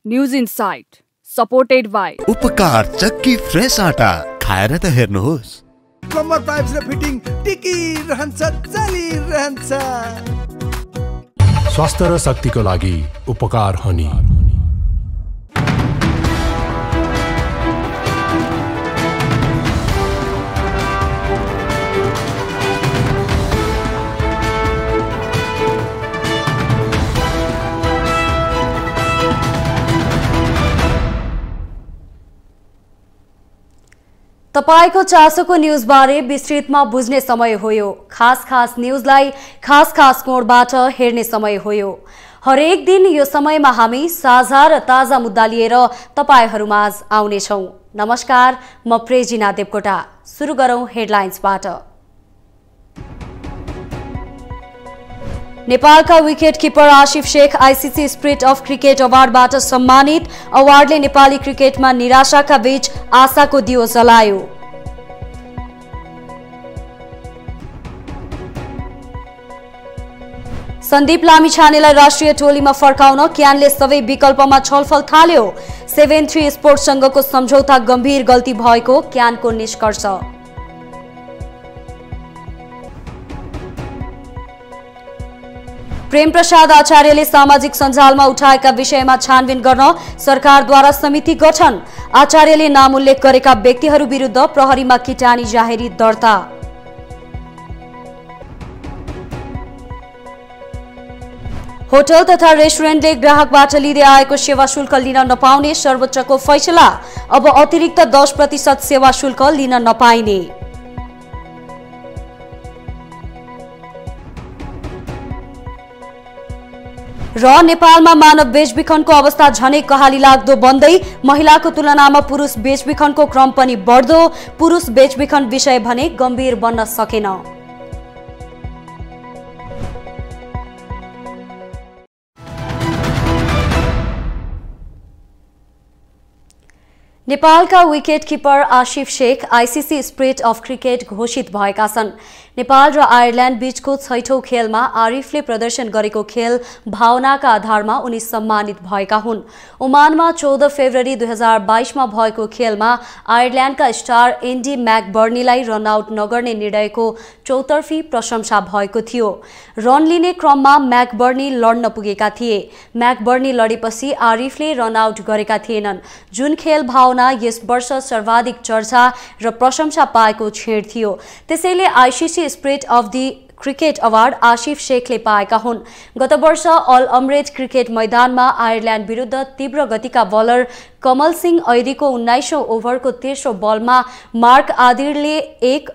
News insight supported by उपकार चक्की fresh आटा खाएर त हेर्नुहोस्। प्लम्बर पाइप्स र फिटिङ टिकिरहन्छ चलिरहन्छ। स्वास्थ्य र शक्तिको लागि उपकार हनी। तपाईको चासोको न्यूजबारे विस्तृतमा बुझ्ने समय हो यो। खास न्यूजलाई खास कोणबाट हेर्ने समय हो यो। हरेक दिन यो समयमा हामी साझा र ताजा मुद्दा लिएर तपाईहरुमाझ आउने छौं। नमस्कार, म प्रेजिना देवकोटा। सुरु गरौं हेडलाइन्सबाट। नेपालका wicket keeper Asif Sheikh ICC spirit of cricket अवार्डबाट सम्मानित। अवार्डले नेपाली क्रिकेटमा निराशाका बीच आशाको दियो जलायो। सन्दीप लामिछानेलाई राष्ट्रिय टोलीमा फर्काउन क्यानले सबै विकल्पमा छलफल थाल्यो। 7-3 स्पोर्ट्स संघको सम्झौता गम्भीर गल्ती भएको क्यानको निष्कर्ष। प्रेम प्रसाद आचार्यले सामाजिक सञ्जालमा उठाएका विषयमा छानबिन गर्न सरकारद्वारा समिति गठन। आचार्यले नाम उल्लेख गरेका व्यक्तिहरू विरुद्ध प्रहरीमा किटानी जाहेरी दर्ता। होटल तथा रेस्टुरेन्टले ग्राहकबाट लिँदै आएको सेवा शुल्क लिन नपाउने सर्वोच्चको फैसला। अब अतिरिक्त 10% सेवा शुल्क लिन नपाइने। र नेपालमा मानव बेचबिखनको अवस्था झनै कहाली लाग्दो बन्दै महिलाको तुलनामा पुरुष बेचबिखनको क्रम पनि बढ्दो। पुरुष बेचबिखन विषय भने गम्भीर बन्न सकेन। नेपालका wicket keeper Asif Sheikh ICC spirit of cricket घोषित भएका छन्। नेपाल र आयरल्यान्ड बीचको 6औं खेलमा आरिफले प्रदर्शन गरेको खेल भावनाका आधारमा उनी सम्मानित भएका हुन्। ओमानमा 14 फेब्रुअरी 2022 मा भएको खेलमा आयरल्यान्डका स्टार एन्डी म्याकबर्नीलाई रन आउट नगर्ने निर्णयको चौतर्फी प्रशंसा भएको थियो। रन लिने क्रममा म्याकबर्नी लड्न पुगेका थिए। म्याकबर्नी लडेपछि आरिफले रन आउट गरेका थिएनन्। जुन खेल भावना यस वर्ष सर्वाधिक चर्चा र प्रशंसा पाएको छेड थियो। त्यसैले ICC spirit of the cricket award Asif शेखले पाएका हुन्। गत वर्ष अल अमरेड क्रिकेट मैदानमा आयरल्यान्ड विरुद्ध तीव्र गतिका बलर कमल सिंह ऐरीको 19औं ओभरको तेस्रो बलमा मार्क आदिरले 1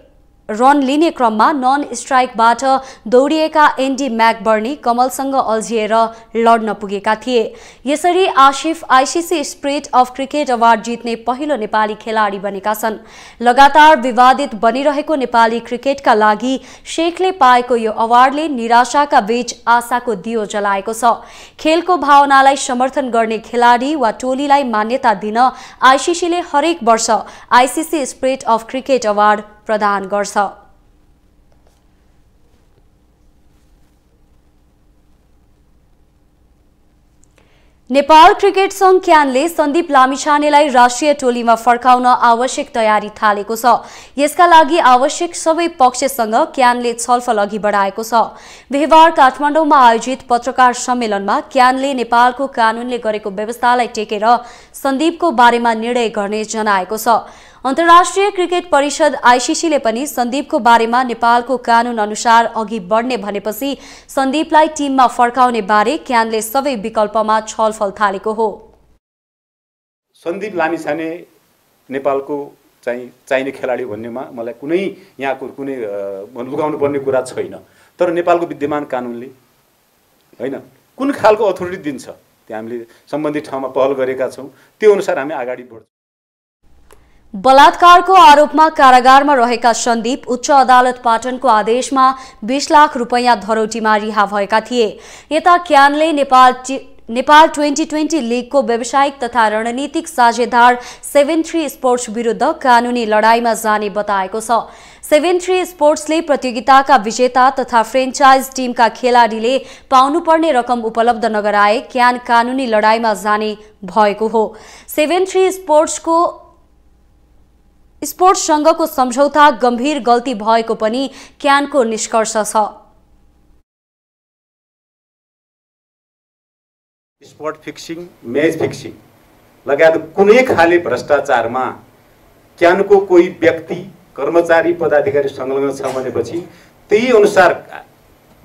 रन लिने क्रममा नन स्ट्राइकबाट दौडिएका एन्डी म्याकबर्नी कमलसँग अल्झिएर लड्न पुगेका थिए। यसरी Asif ICC spirit of cricket award जित्ने पहिलो नेपाली खेलाडी बनेका छन्। लगातार विवादित बनिरहेको नेपाली क्रिकेटका लागि शेखले पाएको यो अवार्डले निराशाका बीच आशाको दियो जलाएको छ। खेलको भावनालाई समर्थन गर्ने खेलाडी वा टोलीलाई मान्यता दिन आईसीसीले हरेक वर्ष ICC spirit of cricket award प्रदान गर्छ। नेपाल क्रिकेट संघ क्यानले सन्दीप लामिछानेलाई राष्ट्रिय टोलीमा फर्काउन आवश्यक तयारी थालेको छ। यसका लागि आवश्यक सबै पक्षसँग क्यानले छलफल अघि बढाएको छ। बिहीबार काठमाडौँमा आयोजित पत्रकार सम्मेलनमा क्यानले नेपालको कानूनले गरेको व्यवस्थालाई टेकेर सन्दीपको बारेमा निर्णय गर्ने जनाएको छ। अन्तर्राष्ट्रिय क्रिकेट परिषद आईसीसीले पनि सन्दीपको बारेमा नेपालको कानून अनुसार अघि बढ्ने भनेपछि सन्दीपलाई टिममा फर्काउने बारे क्यानले सबै विकल्पमा छलफल थालेको हो। सन्दीप लामिछाने नेपालको चाहिने खेलाडी भन्नेमा मलाई कुनै यहाँको कुनै लुगाउनु पर्ने कुरा छैन। तर नेपालको विद्यमान कानूनले हैन कुन खालको अथोरिटी दिन्छ त्यो हामीले सम्बन्धित ठाउँमा पहल गरेका छौं। त्यो अनुसार हामी अगाडि बढ्छौं। बलात्कारको आरोपमा कारागारमा रहेका सन्दीप उच्च अदालत पाटनको आदेशमा 20 लाख रुपैयाँ धरौटीमा रिहा भएका थिए। यता क्यानले नेपाल 2020 लीगको व्यावसायिक तथा रणनीतिक साझेदार 73 स्पोर्ट्स विरुद्ध कानुनी लडाईँमा जाने बताएको छ। 73 स्पोर्ट्सले प्रतियोगिताका विजेता तथा फ्रेन्चाइज टिमका खेलाडीले पाउनुपर्ने रकम उपलब्ध नगराए क्यान कानुनी लडाईँमा जाने भएको हो। 73 स्पोर्ट्स संघको सम्झौता गम्भीर गल्ती भएको पनि क्यानको निष्कर्ष छ। स्पोर्ट फिक्सिङ, म्याच फिक्सिङ लगायत कुनै खाले भ्रष्टाचारमा क्यानको कोही व्यक्ति, कर्मचारी, पदाधिकारी संलग्न छ भनेपछि त्यही अनुसार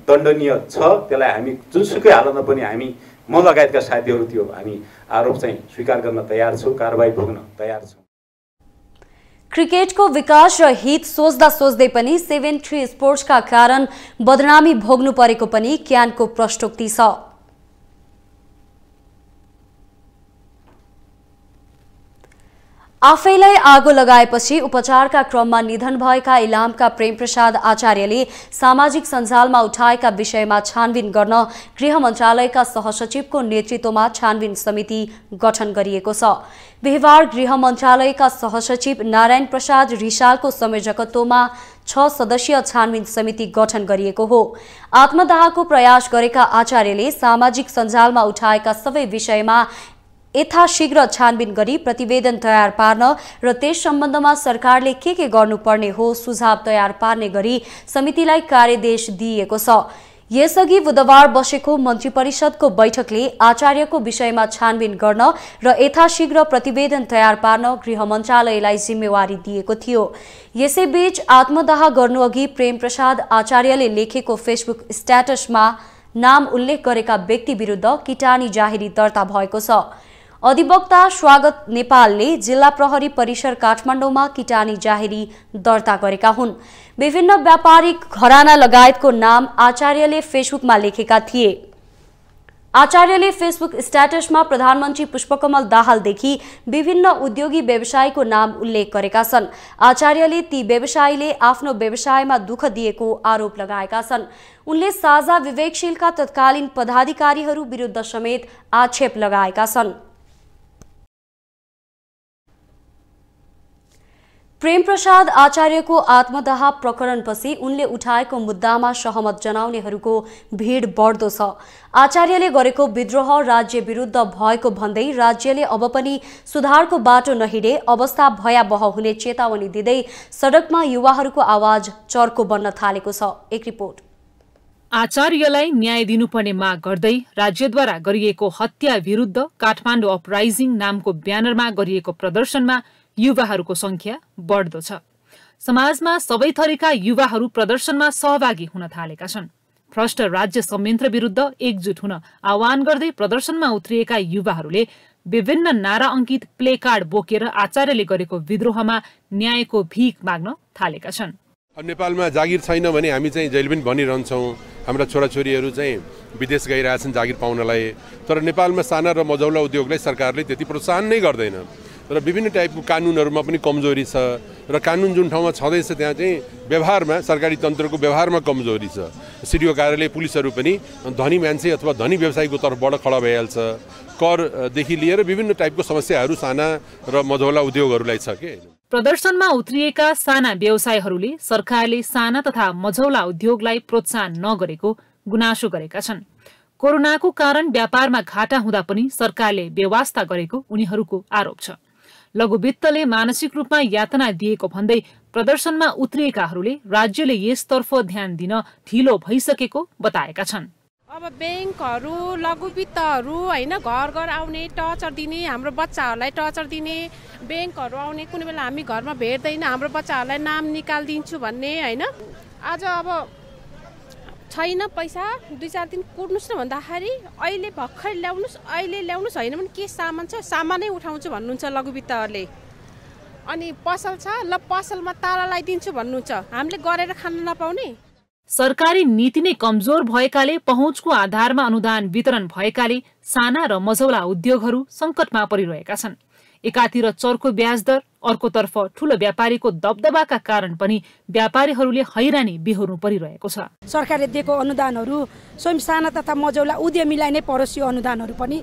दण्डनीय छ। त्यसलाई हामी जुनसुकै हालतमा पनि हामी म लगायतका साथीहरू त्यो हामी आरोप चाहिँ स्वीकार गर्न तयार छौँ, कारबाही भोग्न तयार छौँ। क्रिकेटको विकास र हित सोच्दा सोच्दै पनि 73 स्पोर्ट्सका कारण बदनामी भोग्नु परेको पनि क्यानको प्रश्नोक्ति छ। आफैलाई आगो लगाएपछि उपचारका क्रममा निधन भएका इलामका प्रेमप्रसाद आचार्यले सामाजिक सञ्जालमा उठाएका विषयमा छानबिन गर्न गृह मन्त्रालयका सहसचिवको नेतृत्वमा छानबिन समिति गठन गरिएको छ। बिहिबार गृह मन्त्रालयका सहसचिव नारायण प्रसाद रिसालको संयोजकत्वमा 6 सदस्यीय छानबिन समिति गठन गरिएको हो। आत्मदाहको प्रयास गरेका आचार्यले सामाजिक सञ्जालमा उठाएका सबै विषयमा यथाशीघ्र छानबिन गरी प्रतिवेदन तयार पार्न र त्यस सम्बन्धमा सरकारले के गर्नुपर्ने हो सुझाव तयार पार्ने गरी समितिलाई कार्यदेश दिइएको छ। यसअघि बुधबार बसेको मन्त्री परिषदको बैठकले आचार्यको विषयमा छानबिन गर्न र यथाशीघ्र प्रतिवेदन तयार पार्न गृह मन्त्रालयलाई जिम्मेवारी दिएको थियो। यसैबीच आत्मदाह गर्नुअघि प्रेमप्रसाद आचार्यले लेखेको फेसबुक स्ट्याटसमा नाम उल्लेख गरेका व्यक्ति विरुद्ध किटानी जाहेरी दर्ता भएको छ। अधिवक्ता स्वागत नेपालले जिल्ला प्रहरी परिसर काठमाडौँमा किटानी जाहेरी दर्ता गरेका हुन्। विभिन्न व्यापारिक घराना लगायतको नाम आचार्यले फेसबुकमा लेखेका थिए। आचार्यले फेसबुक स्ट्याटसमा प्रधानमन्त्री पुष्पकमल दाहालदेखि विभिन्न उद्योगी व्यवसायीको नाम उल्लेख गरेका छन्। आचार्यले ती व्यवसायीले आफ्नो व्यवसायमा दुःख दिएको आरोप लगाएका छन्। उनले साझा विवेकशीलका तत्कालीन पदाधिकारीहरू विरुद्ध समेत आक्षेप लगाएका छन्। प्रेमप्रसाद आचार्यको आत्मदाह प्रकरणपछि उनले उठाएको मुद्दामा सहमत जनाउनेहरूको भिड बढ्दो छ। आचार्यले गरेको विद्रोह राज्य विरुद्ध भएको भन्दै राज्यले अब पनि सुधारको बाटो नहिँडे अवस्था भयावह हुने चेतावनी दिँदै सडकमा युवाहरूको आवाज चर्को बन्न थालेको छ। एक रिपोर्ट। आचार्यलाई न्याय दिनुपर्ने माग गर्दै राज्यद्वारा गरिएको हत्या विरुद्ध काठमाडौँ अपराइजिङ नामको ब्यानरमा गरिएको प्रदर्शनमा युवाहरूको संख्या बढ्दो छ। समाजमा सबै थरीका युवाहरू प्रदर्शनमा सहभागी हुन थालेका छन्। भ्रष्ट राज्य संयन्त्र विरुद्ध एकजुट हुन आह्वान गर्दै प्रदर्शनमा उत्रिएका युवाहरूले विभिन्न नारा अंकित प्ले कार्ड बोकेर आचार्यले गरेको विद्रोहमा न्यायको भीख माग्न थालेका छन्। नेपालमा जागिर छैन भने हामी चाहिँ जहिले पनि भनिरहन्छौँ हाम्रा छोराछोरीहरू चाहिँ विदेश गइरहेछन् जागिर पाउनलाई, तर नेपालमा साना र मझौला उद्योगलाई सरकारले त्यति प्रोत्साहन नै गर्दैन र विभिन्न टाइपको कानुनहरूमा पनि कमजोरी छ र कानुन जुन ठाउँमा छँदैछ त्यहाँ चाहिँ व्यवहारमा सरकारी तन्त्रको व्यवहारमा कमजोरी छ। सिडिओ कार्यालय पुलिसहरू पनि धनी मान्छे अथवा धनी व्यवसायीको तर्फबाट खडा भइहाल्छ। करदेखि लिएर विभिन्न टाइपको समस्याहरू साना र मझौला उद्योगहरूलाई छ के। प्रदर्शनमा उत्रिएका साना व्यवसायीहरूले सरकारले साना तथा मझौला उद्योगलाई प्रोत्साहन नगरेको गुनासो गरेका छन्। कोरोनाको कारण व्यापारमा घाटा हुँदा पनि सरकारले व्यवस्था गरेको उनीहरूको आरोप छ। लघुवित्तले मानसिक रूपमा यातना दिएको भन्दै प्रदर्शनमा उत्रिएकाहरूले राज्यले यसतर्फ ध्यान दिन ढिलो भइसकेको बताएका छन्। अब ब्याङ्कहरू, लघुवित्तहरू हैन घर घर आउने टर्चर दिने, हाम्रो बच्चाहरूलाई टर्चर दिने, ब्याङ्कहरू आउने कुनै बेला हामी घरमा भेट्दैन हाम्रो बच्चाहरूलाई नाम निकालिदिन्छु भन्ने हैन। आज अब छैन पैसा 2-4 दिन कुट्नुस् न भन्दाखेरि अहिले भर्खर ल्याउनुस्, अहिले ल्याउनुस् होइन भने के सामान छ सामानै उठाउँछु भन्नुहुन्छ लघुवित्तहरूले। अनि पसल छ ल पसलमा ताला लगाइदिन्छु भन्नुहुन्छ, हामीले गरेर खान नपाउने। सरकारी नीति नै कमजोर भएकाले पहुँचको आधारमा अनुदान वितरण भएकाले साना र मझौला उद्योगहरू संकटमा परिरहेका छन्। एकातिर चर्को ब्याज दर, अर्कोतर्फ ठूलो व्यापारीको दबदबाका कारण पनि व्यापारीहरूले हैरानी बेहोर्नु परिरहेको छ। सरकारले दिएको अनुदानहरू स्वयं साना तथा मझौला उद्यमीलाई नै परोस्। यो अनुदानहरू पनि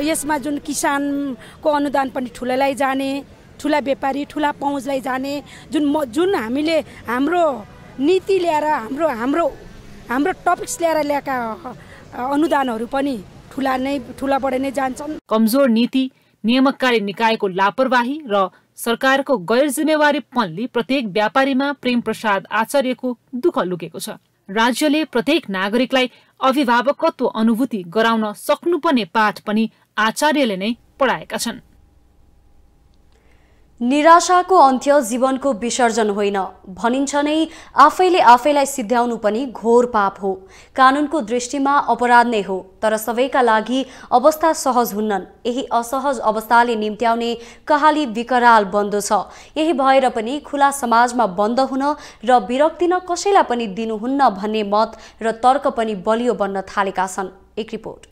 यसमा जुन किसानको अनुदान पनि ठुलालाई जाने, ठुला व्यापारी ठुला पहुँचलाई जाने, जुन हामीले हाम्रो नीति ल्याएर हाम्रो टपिक्स ल्याएका अनुदानहरू पनि ठुलाबाट नै जान्छन्। कमजोर नीति, नियामककारी निकायको लापरवाही र सरकारको गैर जिम्मेवारीपनले प्रत्येक व्यापारीमा प्रेम प्रसाद आचार्यको दुःख लुकेको छ। राज्यले प्रत्येक नागरिकलाई अभिभावकत्व अनुभूति गराउन सक्नुपर्ने पाठ पनि आचार्यले नै पढाएका छन्। निराशाको अन्त्य जीवनको विसर्जन होइन भनिन्छ नै आफैले आफैलाई सिद्ध्याउनु पनि घोर पाप हो। कानुनको दृष्टिमा अपराध नै हो, तर सबैका लागि अवस्था सहज हुन्नन्। यही असहज अवस्थाले निम्त्याउने कहाली विकराल बन्दो छ। यही भएर पनि खुला समाजमा बन्द हुन र विरक्ति न कसैलाई पनि दिनुहुन्न भन्ने मत र तर्क पनि बलियो बन्न थालेका छन्। एक रिपोर्ट।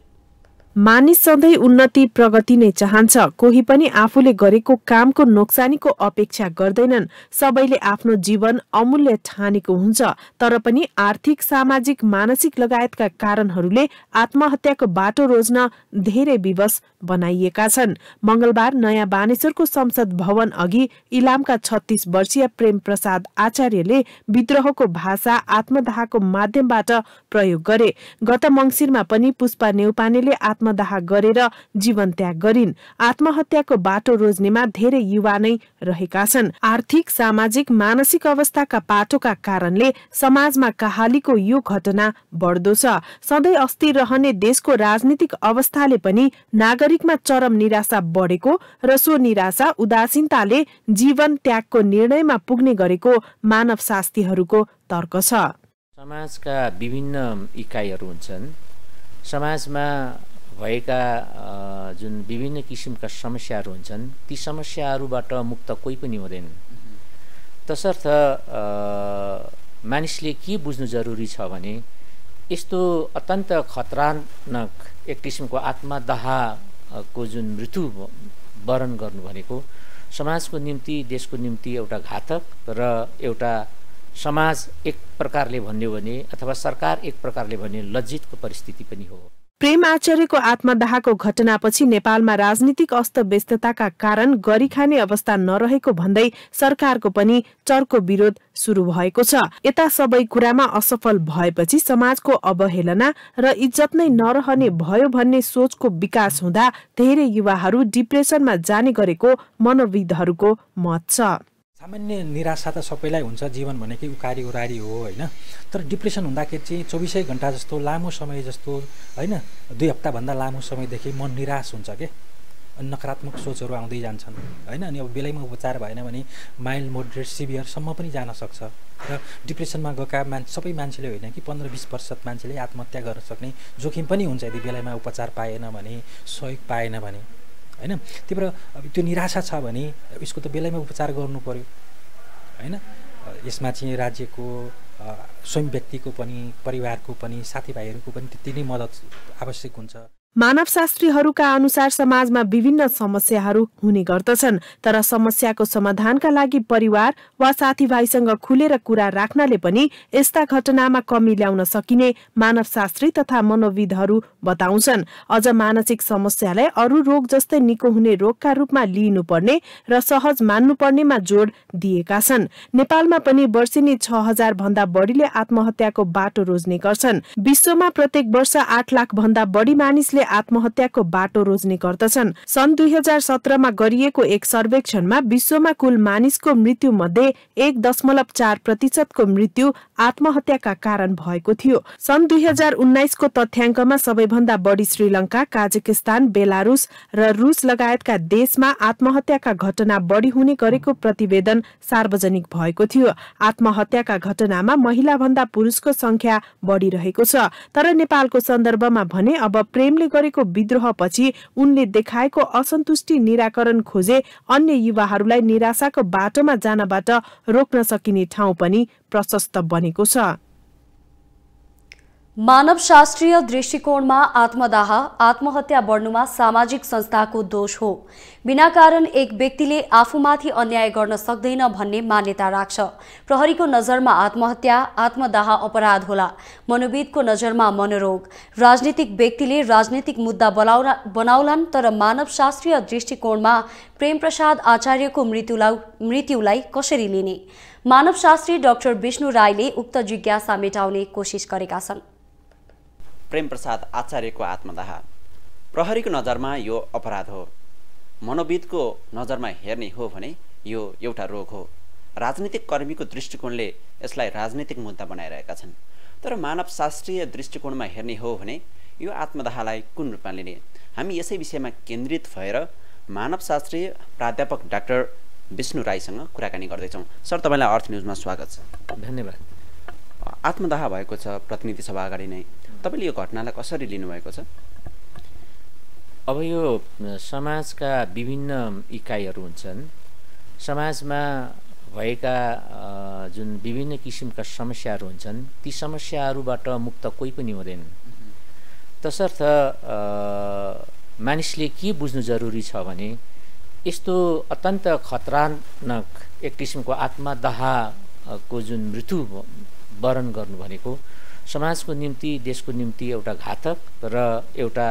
मानिस सधैँ उन्नति प्रगति नै चाहन्छ। कोही पनि आफूले गरेको कामको नोक्सानीको अपेक्षा गर्दैनन्। सबैले आफ्नो जीवन अमूल्य ठानेको हुन्छ, तर पनि आर्थिक, सामाजिक, मानसिक लगायतका कारणहरूले आत्महत्याको बाटो रोज्न धेरै विवश बनाइएका छन्। मंगलबार नयाँ बानेश्वरको संसद भवन अघि इलामका 36 वर्षीय प्रेम प्रसाद आचार्यले विद्रोहको भाषा आत्मदाहको माध्यमबाट प्रयोग गरे। गत मंसिरमा पनि पुष्पा नेउपानेले आत्मदाह गरेर जीवन त्याग गरिन्। आत्महत्याको बाटो रोज्नेमा धेरै युवा नै रहेका छन्। आर्थिक, सामाजिक, मानसिक अवस्थाका पाटोका कारणले समाजमा कहालीको यो घटना बढ्दो छ। सधैँ अस्थिर रहने देशको राजनीतिक अवस्थाले पनि नागरिकमा चरम निराशा बढेको र सो निराशा उदासीनताले जीवन त्यागको निर्णयमा पुग्ने गरेको मानवशास्त्रीहरूको तर्क छ। समाजका विभिन्न इकाइहरू हुन्छन्। समाजमा भएका जुन विभिन्न किसिमका समस्याहरू हुन्छन्, ती समस्याहरूबाट मुक्त कोही पनि हुँदैन। तसर्थ मानिसले के बुझ्नु जरुरी छ भने यस्तो अत्यन्त खतरानाक एक किसिमको आत्मदाहको जुन मृत्यु वरण गर्नु भनेको समाजको निम्ति, देशको निम्ति एउटा घातक र एउटा समाज एक प्रकारले भन्यो भने अथवा सरकार एक प्रकारले भन्यो लज्जितको परिस्थिति पनि हो। प्रेम आचार्यको आत्मदाहको घटनापछि नेपालमा राजनीतिक अस्तव्यस्तताका कारण गरी खाने अवस्था नरहेको भन्दै सरकारको पनि चर्को विरोध सुरु भएको छ। यता सबै कुरामा असफल भएपछि समाजको अवहेलना र इज्जत नै नरहने भयो भन्ने सोचको विकास हुँदा धेरै युवाहरू डिप्रेसनमा जाने गरेको मनोविदहरूको मत छ। सामान्य निराशा त सबैलाई हुन्छ। जीवन भनेकै उकारी उरारी हो होइन। तर डिप्रेसन हुँदाखेरि चाहिँ 24 घण्टा जस्तो लामो समय जस्तो होइन, 2 हप्ताभन्दा लामो समयदेखि मन निराश हुन्छ के, नकारात्मक सोचहरू आउँदै जान्छन् होइन। अनि अब बेलैमा उपचार भएन भने माइल्ड, मोडरेट, सिभियरसम्म पनि जान सक्छ। र डिप्रेसनमा गएका सबै मान्छेले होइन कि 15-20% मान्छेले आत्महत्या गर्न सक्ने जोखिम पनि हुन्छ यदि बेलैमा उपचार पाएन भने, सहयोग पाएन भने होइन। त्यही भएर त्यो निराशा छ भने यसको त बेलैमा उपचार गर्नु पर्यो होइन। यसमा चाहिँ राज्यको, स्वयं व्यक्तिको पनि, परिवारको पनि, साथीभाइहरूको पनि त्यति नै मद्दत आवश्यक हुन्छ। मानवशास्त्रीहरूका अनुसार समाजमा विभिन्न समस्याहरू हुने गर्दछन्, तर समस्याको समाधानका लागि परिवार वा साथीभाइसँग खुलेर कुरा राख्नले पनि यस्ता घटनामा कमी ल्याउन सकिने मानवशास्त्री तथा मनोविदहरू बताउँछन्। अझ मानसिक समस्यालाई अरू रोग जस्तै निको हुने रोगका रूपमा लिइनुपर्ने र सहज मान्नुपर्नेमा जोड दिएका छन्। नेपालमा पनि वर्षेनी 6000 भन्दा बढीले आत्महत्याको बाटो रोज्ने गर्छन्। विश्वमा प्रत्येक वर्ष 8 लाख भन्दा बढी मानिसले आत्महत्याको बाटो रोज्ने गर्दछन्। सन् 2017 मा गरिएको एक सर्वेक्षणमा विश्वमा कुल मानिसको मृत्यु मध्ये 1.4% को मृत्यु आत्महत्याका कारण भएको थियो। सन् 2019 को तथ्याङ्कमा सबैभन्दा बढी श्रीलङ्का, काजाकिस्तान, बेलारुस र रुस लगायतका देशमा आत्महत्याका घटना बढी हुने गरेको प्रतिवेदन सार्वजनिक भएको थियो। आत्महत्याका घटनामा महिला भन्दा पुरुषको संख्या बढिरहेको छ। तर नेपालको सन्दर्भमा भने अब प्रेमले गरेको विद्रोहपछि उनले देखाएको असन्तुष्टि निराकरण खोजे अन्य युवाहरूलाई निराशाको बाटोमा जानबाट रोक्न सकिने ठाउँ पनि प्रशस्त बनेको छ। मानवशास्त्रीय दृष्टिकोणमा आत्मदाह आत्महत्या बढ्नुमा सामाजिक संस्थाको दोष हो। बिना कारण एक व्यक्तिले आफूमाथि अन्याय गर्न सक्दैन भन्ने मान्यता राख्छ। प्रहरीको नजरमा आत्महत्या आत्मदाह अपराध होला। मनोविदको नजरमा मनोरोग। राजनीतिक व्यक्तिले राजनीतिक मुद्दा बनाउलान्, तर मानवशास्त्रीय दृष्टिकोणमा प्रेमप्रसाद आचार्यको मृत्युलाई कसरी लिने? मानवशास्त्री डाक्टर विष्णु राईले उक्त जिज्ञासा मेटाउने कोसिस गरेका छन्। प्रेमप्रसाद आचार्यको आत्मदाह प्रहरीको नजरमा यो अपराध हो। मनोविदको नजरमा हेर्ने हो भने यो एउटा रोग हो। राजनीतिक कर्मीको दृष्टिकोणले यसलाई राजनीतिक मुद्दा बनाइरहेका छन्, तर मानवशास्त्रीय दृष्टिकोणमा हेर्ने हो भने यो आत्मदाहलाई कुन रूपमा लिने? हामी यसै विषयमा केन्द्रित भएर मानवशास्त्रीय प्राध्यापक डाक्टर विष्णु राईसँग कुराकानी गर्दैछौँ। सर, तपाईँलाई अर्थ न्युजमा स्वागत छ। धन्यवाद। आत्मदाह भएको छ प्रतिनिधि सभा अगाडि नै, तपाईँले यो घटनालाई कसरी लिनुभएको छ? अब यो समाजका विभिन्न इकाइहरू हुन्छन्। समाजमा भएका जुन विभिन्न किसिमका समस्याहरू हुन्छन्, ती समस्याहरूबाट मुक्त कोही पनि हुँदैन। तसर्थ मानिसले के बुझ्नु जरुरी छ भने यस्तो अत्यन्त खतरानाक एक किसिमको आत्मदाहको जुन मृत्यु वरण गर्नु भनेको समाजको निम्ति, देशको निम्ति एउटा घातक र एउटा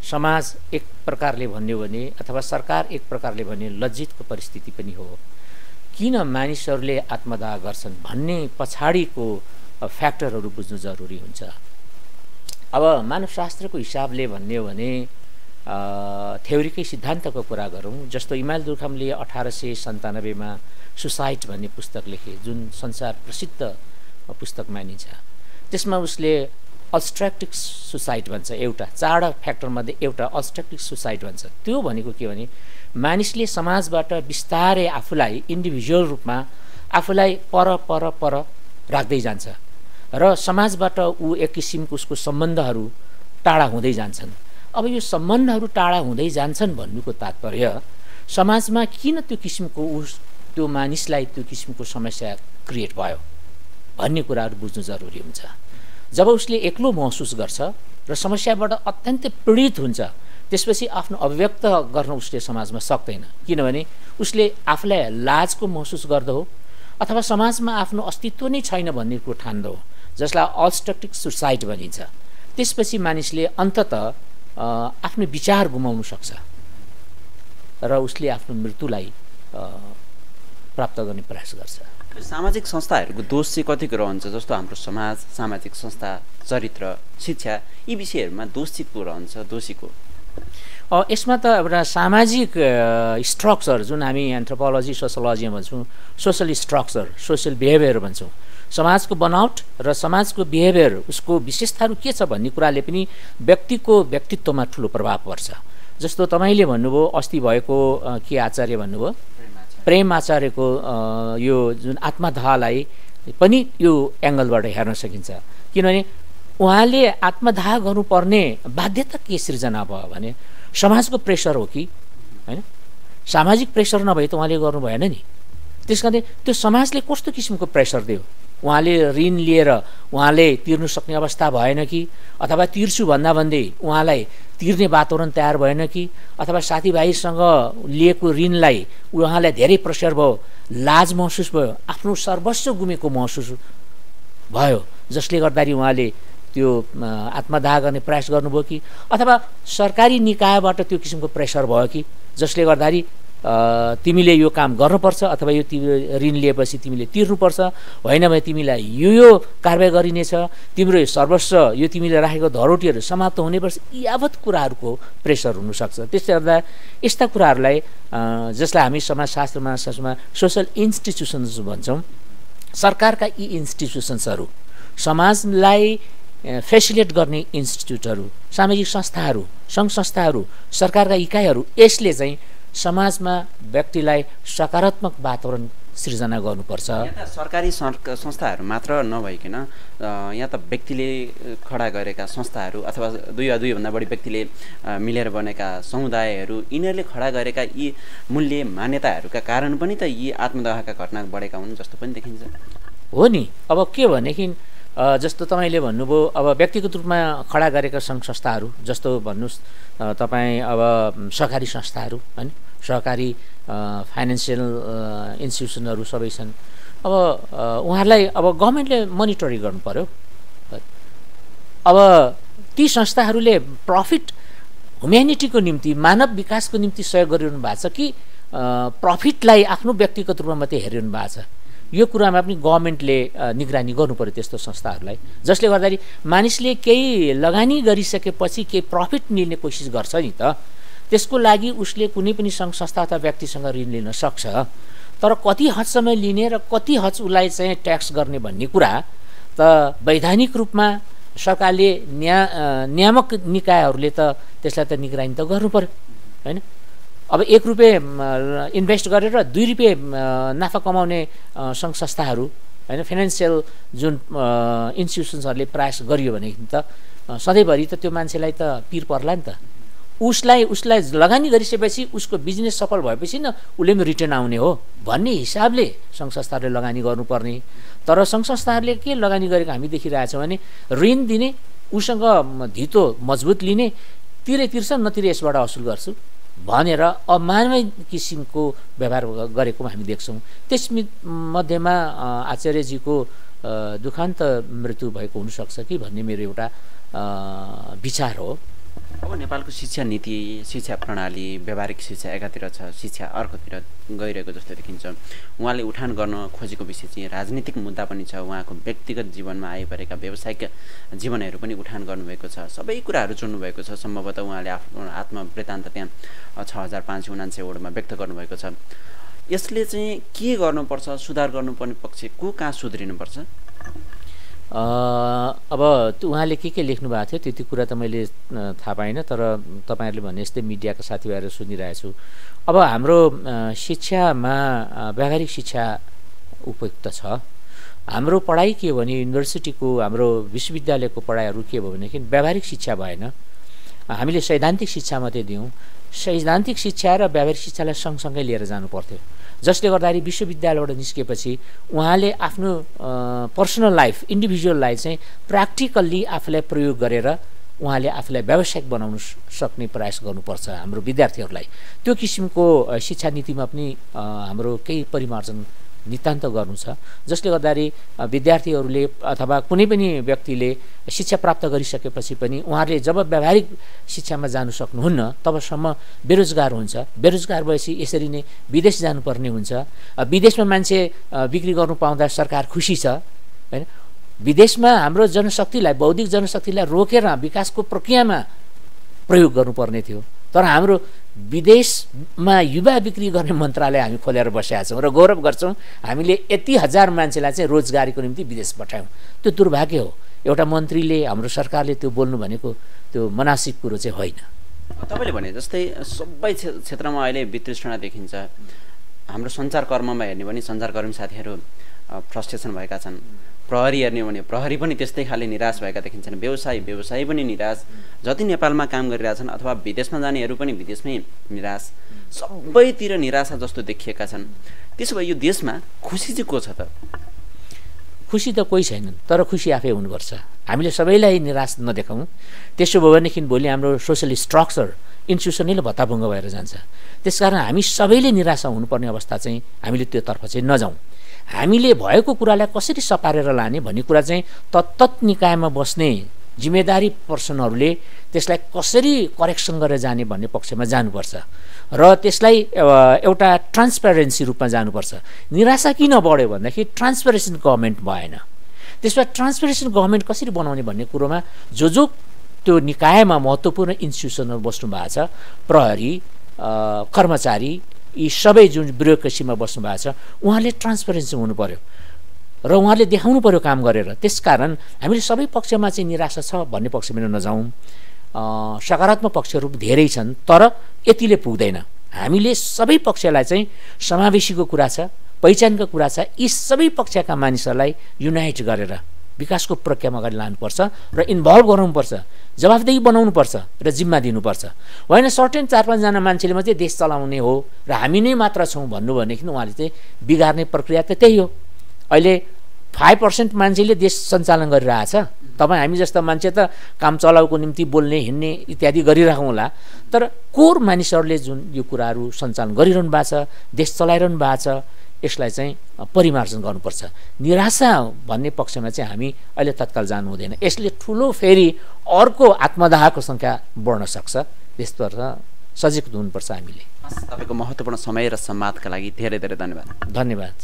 समाज एक प्रकारले भन्यो भने अथवा सरकार एक प्रकारले भन्यो लज्जितको परिस्थिति पनि हो। किन मानिसहरूले आत्मदाह गर्छन् भन्ने पछाडिको फ्याक्टरहरू बुझ्नु जरुरी हुन्छ। अब मानवशास्त्रको हिसाबले भन्ने हो भने थ्योरीकै सिद्धान्तको कुरा गरौँ, जस्तो इमाल दुर्खामले 1897मा सुसाइड भन्ने पुस्तक लेखे, जुन संसार प्रसिद्ध पुस्तक मानिन्छ। त्यसमा उसले अब्स्ट्रक्टिभ सुसाइड भन्छ, एउटा 4 फ्याक्टरमध्ये एउटा अब्स्ट्रक्टिभ सुसाइड भन्छ। त्यो भनेको के भने मानिसले समाजबाट बिस्तारै आफूलाई इन्डिभिजुअल रूपमा आफूलाई पर राख्दै जान्छ र समाजबाट ऊ एक किसिमको उसको सम्बन्धहरू टाढा हुँदै जान्छन्। अब यो सम्बन्धहरू टाढा हुँदै जान्छन् भन्नुको तात्पर्य समाजमा किन त्यो किसिमको त्यो मानिसलाई त्यो किसिमको समस्या क्रिएट भयो भन्ने कुराहरू बुझ्नु जरुरी हुन्छ। जब उसले एक्लो महसुस गर्छ र समस्याबाट अत्यन्तै पीडित हुन्छ, त्यसपछि आफ्नो अभिव्यक्त गर्न उसले समाजमा सक्दैन, किनभने उसले आफूलाई लाजको महसुस गर्दो हो अथवा समाजमा आफ्नो अस्तित्व नै छैन भन्ने कुरो ठान्दो हो, जसलाई अब्स्ट्रक्टिभ सुसाइड भनिन्छ। त्यसपछि मानिसले अन्ततः आफ्नो विचार गुमाउन सक्छ र उसले आफ्नो मृत्युलाई प्राप्त गर्ने प्रयास गर्छ। सामाजिक संस्थाहरूको दोष चाहिँ कतिको रहन्छ? जस्तो हाम्रो समाज, सामाजिक संस्था, चरित्र, शिक्षा, यी विषयहरूमा दोष चाहिँ को रहन्छ दोषीको? यसमा त एउटा सामाजिक स्ट्रक्चर, जुन हामी एन्थ्रोपोलोजी सोसियोलोजीमा भन्छौँ, सोसल स्ट्रक्चर, सोसल बिहेभियर भन्छौँ, समाजको बनावट र समाजको बिहेभियर, उसको विशेषताहरू के छ भन्ने कुराले पनि व्यक्तिको व्यक्तित्वमा ठुलो प्रभाव पर्छ। जस्तो तपाईँले भन्नुभयो अस्ति भएको के आचार्य भन्नुभयो, प्रेम आचार्यको यो जुन आत्मदाहलाई पनि यो एङ्गलबाट हेर्न सकिन्छ, किनभने उहाँले आत्मदाह गर्नुपर्ने बाध्यता के सिर्जना भयो भने समाजको प्रेसर हो कि होइन? सामाजिक प्रेसर नभए त उहाँले गर्नु भएन नि। त्यसकारण त्यो समाजले कस्तो किसिमको प्रेसर दियो? उहाँले ऋण लिएर उहाँले तिर्नु सक्ने अवस्था भएन कि, अथवा तिर्छु भन्दा भन्दै उहाँलाई तिर्ने वातावरण तयार भएन कि, अथवा साथीभाइसँग लिएको ऋणलाई उहाँलाई धेरै प्रेसर भयो, लाज महसुस भयो, आफ्नो सर्वस्व गुमेको महसुस भयो, जसले गर्दाखेरि उहाँले त्यो आत्मदाह गर्ने प्रयास गर्नुभयो कि, अथवा सरकारी निकायबाट त्यो किसिमको प्रेसर भयो कि, जसले गर्दाखेरि तिमीले यो काम गर्नुपर्छ अथवा यो ऋण लिएपछि तिमीले तिर्नुपर्छ, होइन भने तिमीलाई यो कारबाही गरिनेछ, तिम्रो सर्वस्व यो तिमीले राखेको धरोटीहरू समाप्त हुनेपर्छ, यावत कुराहरूको प्रेसर हुनसक्छ। त्यसले गर्दा यस्ता कुराहरूलाई जसलाई हामी समाजशास्त्रमा सोसल इन्स्टिट्युसन्स भन्छौँ, सरकारका यी इन्स्टिट्युसन्सहरू, समाजलाई फेसिलिटेट गर्ने इन्स्टिट्युटहरू, सामाजिक संस्थाहरू, सङ्घ संस्थाहरू, सरकारका इकाइहरू, यसले चाहिँ समाजमा व्यक्तिलाई सकारात्मक वातावरण सृजना गर्नुपर्छ। यहाँ त सरकारी संस्थाहरू मात्र नभइकन यहाँ त व्यक्तिले खडा गरेका संस्थाहरू अथवा दुई वा दुईभन्दा बढी व्यक्तिले मिलेर बनेका समुदायहरू, यिनीहरूले खडा गरेका यी मूल्य मान्यताहरूका कारण पनि त यी आत्मदाहका घटना बढेका हुन् जस्तो पनि देखिन्छ। हो नि। अब के भनेदेखि जस्तो तपाईँले भन्नुभयो अब व्यक्तिगत रूपमा खडा गरेका सङ्घ संस्थाहरू जस्तो भन्नुहोस् तपाईँ अब सहकारी संस्थाहरू होइन सहकारी फाइनेन्सियल इन्स्टिट्युसनहरू सबै छन् अब उहाँहरूलाई अब गभर्मेन्टले मोनिटरिङ गर्नु पर्यो अब ती संस्थाहरूले प्रफिट ह्युम्यानिटीको निम्ति मानव विकासको निम्ति सहयोग गरिरहनु भएको छ कि प्रफिटलाई आफ्नो व्यक्तिगत रूपमा मात्रै हेरिरहनु भएको छ यो कुरामा पनि गभर्मेन्टले निगरानी गर्नु पर्यो त्यस्तो संस्थाहरूलाई जसले गर्दाखेरि मानिसले केही लगानी गरिसकेपछि केही प्रफिट लिने कोसिस गर्छ नि त त्यसको लागि उसले कुनै पनि सङ्घ संस्था अथवा व्यक्तिसँग ऋण लिन सक्छ तर कति हदसम्म लिने र कति हद उसलाई चाहिँ ट्याक्स गर्ने भन्ने कुरा त वैधानिक रूपमा सरकारले नियामक निकायहरूले त त्यसलाई त निगरानी त गर्नु पर्यो होइन अब 1 रुपियाँ इन्भेस्ट गरेर 2 रुपियाँ नाफा कमाउने सङ्घ संस्थाहरू होइन फाइनेन्सियल जुन इन्स्टिट्युसन्सहरूले प्रयास गरियो भनेदेखि त सधैँभरि त त्यो मान्छेलाई त पिर पर्ला नि त उसलाई लगानी गरिसकेपछि उसको बिजनेस सफल भएपछि न उसले पनि रिटर्न आउने हो भन्ने हिसाबले सङ्घ संस्थाहरूले लगानी गर्नुपर्ने तर सङ्घ संस्थाहरूले के लगानी गरेको हामी देखिरहेछौँ भने ऋण दिने उसँग धितो मजबुत लिने तिरै तिर्छ नतिरे यसबाट असुल गर्छु भनेर अमानवीय किसिमको व्यवहार गरेको हामी देख्छौँ त्यस मध्येमा आचार्यजीको दुखान्त मृत्यु भएको हुनसक्छ कि भन्ने मेरो एउटा विचार हो अब नेपालको शिक्षा नीति शिक्षा प्रणाली व्यावहारिक शिक्षा एकातिर छ शिक्षा अर्कोतिर गइरहेको जस्तो देखिन्छ उहाँले उठान गर्न खोजेको विषय चाहिँ राजनीतिक मुद्दा पनि छ उहाँको व्यक्तिगत जीवनमा आइपरेका व्यावसायिक जीवनहरू पनि उठान गर्नुभएको छ सबै कुराहरू चुन्नुभएको छ सम्भवतः उहाँले आफ्नो आत्मवृत्तान्त त्यहाँ 6579 वडामा व्यक्त गर्नुभएको छ यसले चाहिँ के गर्नुपर्छ सुधार गर्नुपर्ने पक्ष को कहाँ सुध्रिनुपर्छ अब उहाँले के लेख्नु भएको थियो त्यति कुरा त मैले थाहा पाइनँ तर तपाईँहरूले भने जस्तै मिडियाका साथीभाइहरू सुनिरहेको छु अब हाम्रो शिक्षामा व्यावहारिक शिक्षा उपयुक्त छ हाम्रो पढाइ के हो भने युनिभर्सिटीको हाम्रो विश्वविद्यालयको पढाइहरू के भयो भनेदेखि व्यावहारिक शिक्षा भएन हामीले सैद्धान्तिक शिक्षा मात्रै दियौँ सैद्धान्तिक शिक्षा र व्यावहारिक शिक्षालाई सँगसँगै लिएर जानु पर्थ्यो जसले गर्दाखेरि विश्वविद्यालयबाट निस्केपछि उहाँले आफ्नो पर्सनल लाइफ इन्डिभिजुअललाई चाहिँ प्र्याक्टिकल्ली आफूलाई प्रयोग गरेर उहाँले आफूलाई व्यावसायिक बनाउन सक्ने प्रयास गर्नुपर्छ हाम्रो विद्यार्थीहरूलाई त्यो किसिमको शिक्षा नीतिमा पनि हाम्रो केही परिमार्जन नितान्त गर्नु छ जसले गर्दाखेरि विद्यार्थीहरूले अथवा कुनै पनि व्यक्तिले शिक्षा प्राप्त गरिसकेपछि पनि उहाँहरूले जब व्यावहारिक शिक्षामा जानु सक्नुहुन्न तबसम्म बेरोजगार हुन्छ बेरोजगार भएपछि यसरी नै विदेश जानुपर्ने हुन्छ विदेशमा मान्छे बिक्री गर्नु पाउँदा सरकार खुसी छ हैन विदेशमा हाम्रो जनशक्तिलाई बौद्धिक जनशक्तिलाई रोकेर विकासको प्रक्रियामा प्रयोग गर्नुपर्ने थियो तर हाम्रो विदेशमा युवा बिक्री गर्ने मन्त्रालय हामी खोलेर बसेका छौँ र गौरव गर्छौँ हामीले यति हजार मान्छेलाई चाहिँ रोजगारीको निम्ति विदेश पठायौँ त्यो दुर्भाग्य हो एउटा मन्त्रीले हाम्रो सरकारले त्यो बोल्नु भनेको त्यो मनासिब कुरो चाहिँ होइन तपाईँले भने जस्तै सबै क्षेत्रमा अहिले वितृष्णा देखिन्छ हाम्रो सञ्चारकर्ममा हेर्ने भने सञ्चारकर्मी साथीहरू फ्रस्ट्रेसन भएका छन् प्रहरी हेर्ने भने प्रहरी पनि त्यस्तै खाले निराश भएका देखिन्छन् व्यवसायी पनि निराश जति नेपालमा काम गरिरहेछन् अथवा विदेशमा जानेहरू पनि विदेशमै निराश सबैतिर निराशा जस्तो देखिएका छन् त्यसो भए यो देशमा खुसी चाहिँ को छ त खुसी त कोही छैनन् तर खुसी आफै हुनुपर्छ हामीले सबैलाई निराश नदेखाउँ त्यसो भयो भनेदेखि भोलि हाम्रो सोसियल स्ट्रक्चर इन्स्टिट्युसनले भत्ताभङ्ग भएर जान्छ त्यसकारण हामी सबैले निराशा हुनुपर्ने अवस्था चाहिँ हामीले त्योतर्फ चाहिँ नजाउँ हामीले भएको कुरालाई कसरी सपारेर लाने भन्ने कुरा चाहिँ तत्त निकायमा बस्ने जिम्मेदारी पर्सनहरूले त्यसलाई कसरी करेक्सन गरेर जाने भन्ने पक्षमा जानुपर्छ र त्यसलाई एउटा ट्रान्सपेरेन्सी रूपमा जानुपर्छ निराशा किन बढ्यो भन्दाखेरि ट्रान्सपेरेन्सी गभर्मेन्ट भएन त्यसमा ट्रान्सपेरेन्सी गभर्मेन्ट कसरी बनाउने भन्ने कुरोमा जो त्यो निकायमा महत्त्वपूर्ण इन्स्टिट्युसनहरू बस्नु भएको छ प्रहरी कर्मचारी यी सबै जुन ब्युरोक्रेसीमा बस्नु भएको छ उहाँले ट्रान्सपेरेन्सी हुनु पर्यो र उहाँले देखाउनु पर्यो काम गरेर त्यसकारण हामीले सबै पक्षमा चाहिँ निराशा छ भन्ने पक्षमा नजाउँ सकारात्मक पक्षहरू धेरै छन् तर यतिले पुग्दैन हामीले सबै पक्षलाई चाहिँ समावेशीको कुरा छ पहिचानको कुरा छ यी सबै पक्षका मानिसहरूलाई युनाइट गरेर विकासको प्रक्रियामा अगाडि लानुपर्छ र इन्भल्भ गराउनुपर्छ जवाफदेही बनाउनुपर्छ र जिम्मा दिनुपर्छ होइन सर्टेन 4-5 जना मान्छेले मात्रै देश चलाउने हो र हामी नै मात्र छौँ भन्नु भनेदेखि उहाँले चाहिँ बिगार्ने प्रक्रिया त त्यही हो अहिले 5% मान्छेले देश सञ्चालन गरिरहेछ। तपाईँ हामी जस्ता मान्छे त काम चलाउको निम्ति बोल्ने हिँड्ने इत्यादि गरिरहेको होला, तर कोर मानिसहरूले जुन यो कुराहरू सञ्चालन गरिरहनु भएको छ, देश चलाइरहनु भएको छ, यसलाई चाहिँ परिमार्जन गर्नुपर्छ। निराशा भन्ने पक्षमा चाहिँ हामी अहिले तत्काल जानु हुँदैन। यसले ठुलो फेरि अर्को आत्मदाहको सङ्ख्या बढ्न सक्छ। त्यसतर्फ सचेत हुनुपर्छ हामीले। तपाईँको महत्त्वपूर्ण समय र सम्वादका लागि धेरै धेरै धन्यवाद। धन्यवाद।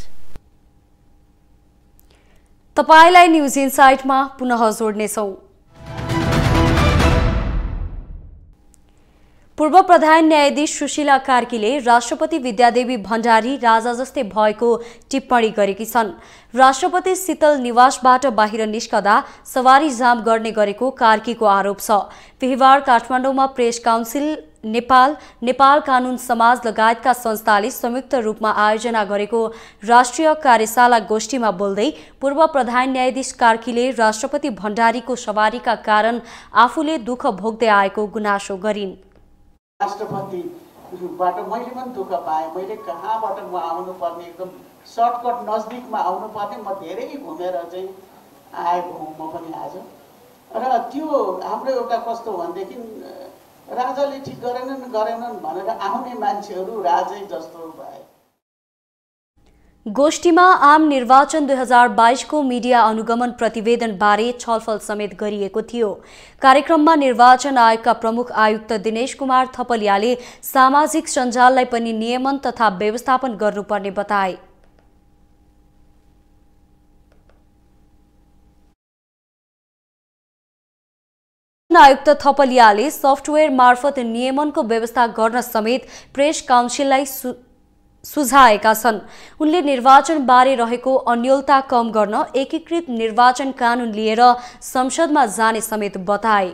तपाईलाई न्युज इनसाइटमा पुनः जोड्नेछौँ। पूर्व प्रधान न्यायाधीश सुशीला कार्कीले राष्ट्रपति विद्यादेवी भण्डारी राजा जस्तै भएको टिप्पणी गरेकी छन्। राष्ट्रपति शीतल निवासबाट बाहिर निस्कदा सवारी जाम गर्ने गरेको कार्कीको आरोप छ। बिहिबार काठमाडौँमा प्रेस काउन्सिल नेपाल कानून समाज लगायतका संस्थाले संयुक्त रूपमा आयोजना गरेको राष्ट्रिय कार्यशाला गोष्ठीमा बोल्दै पूर्व प्रधान न्यायाधीश कार्कीले राष्ट्रपति भण्डारीको सवारीका कारण आफूले दुःख भोग्दै आएको गुनासो गरिन्। राष्ट्रपतिबाट मैले पनि दुःख पाएँ। मैले कहाँबाट म आउनुपर्ने, एकदम सर्टकट नजदिकमा आउनुपर्ने, म धेरै घुमेर चाहिँ आएको हुँ म पनि आज। र त्यो हाम्रो एउटा कस्तो भनेदेखि राजाले ठिक गरेनन् भनेर आउने मान्छेहरू राजै जस्तो भए। गोष्ठीमा आम निर्वाचन 2022 को मिडिया अनुगमन प्रतिवेदन बारे छलफल समेत गरिएको थियो। कार्यक्रममा निर्वाचन आयोगका प्रमुख आयुक्त दिनेश कुमार थपलियाले सामाजिक सञ्जाललाई पनि नियमन तथा व्यवस्थापन गर्नुपर्ने बताए। आयुक्त थपलियाले सफ्टवेयर मार्फत नियमनको व्यवस्था गर्न समेत प्रेस काउन्सिललाई सुझाएका छन्। उनले निर्वाचन बारे रहेको अन्योलता कम गर्न एकीकृत निर्वाचन कानून लिएर संसदमा जाने समेत बताए।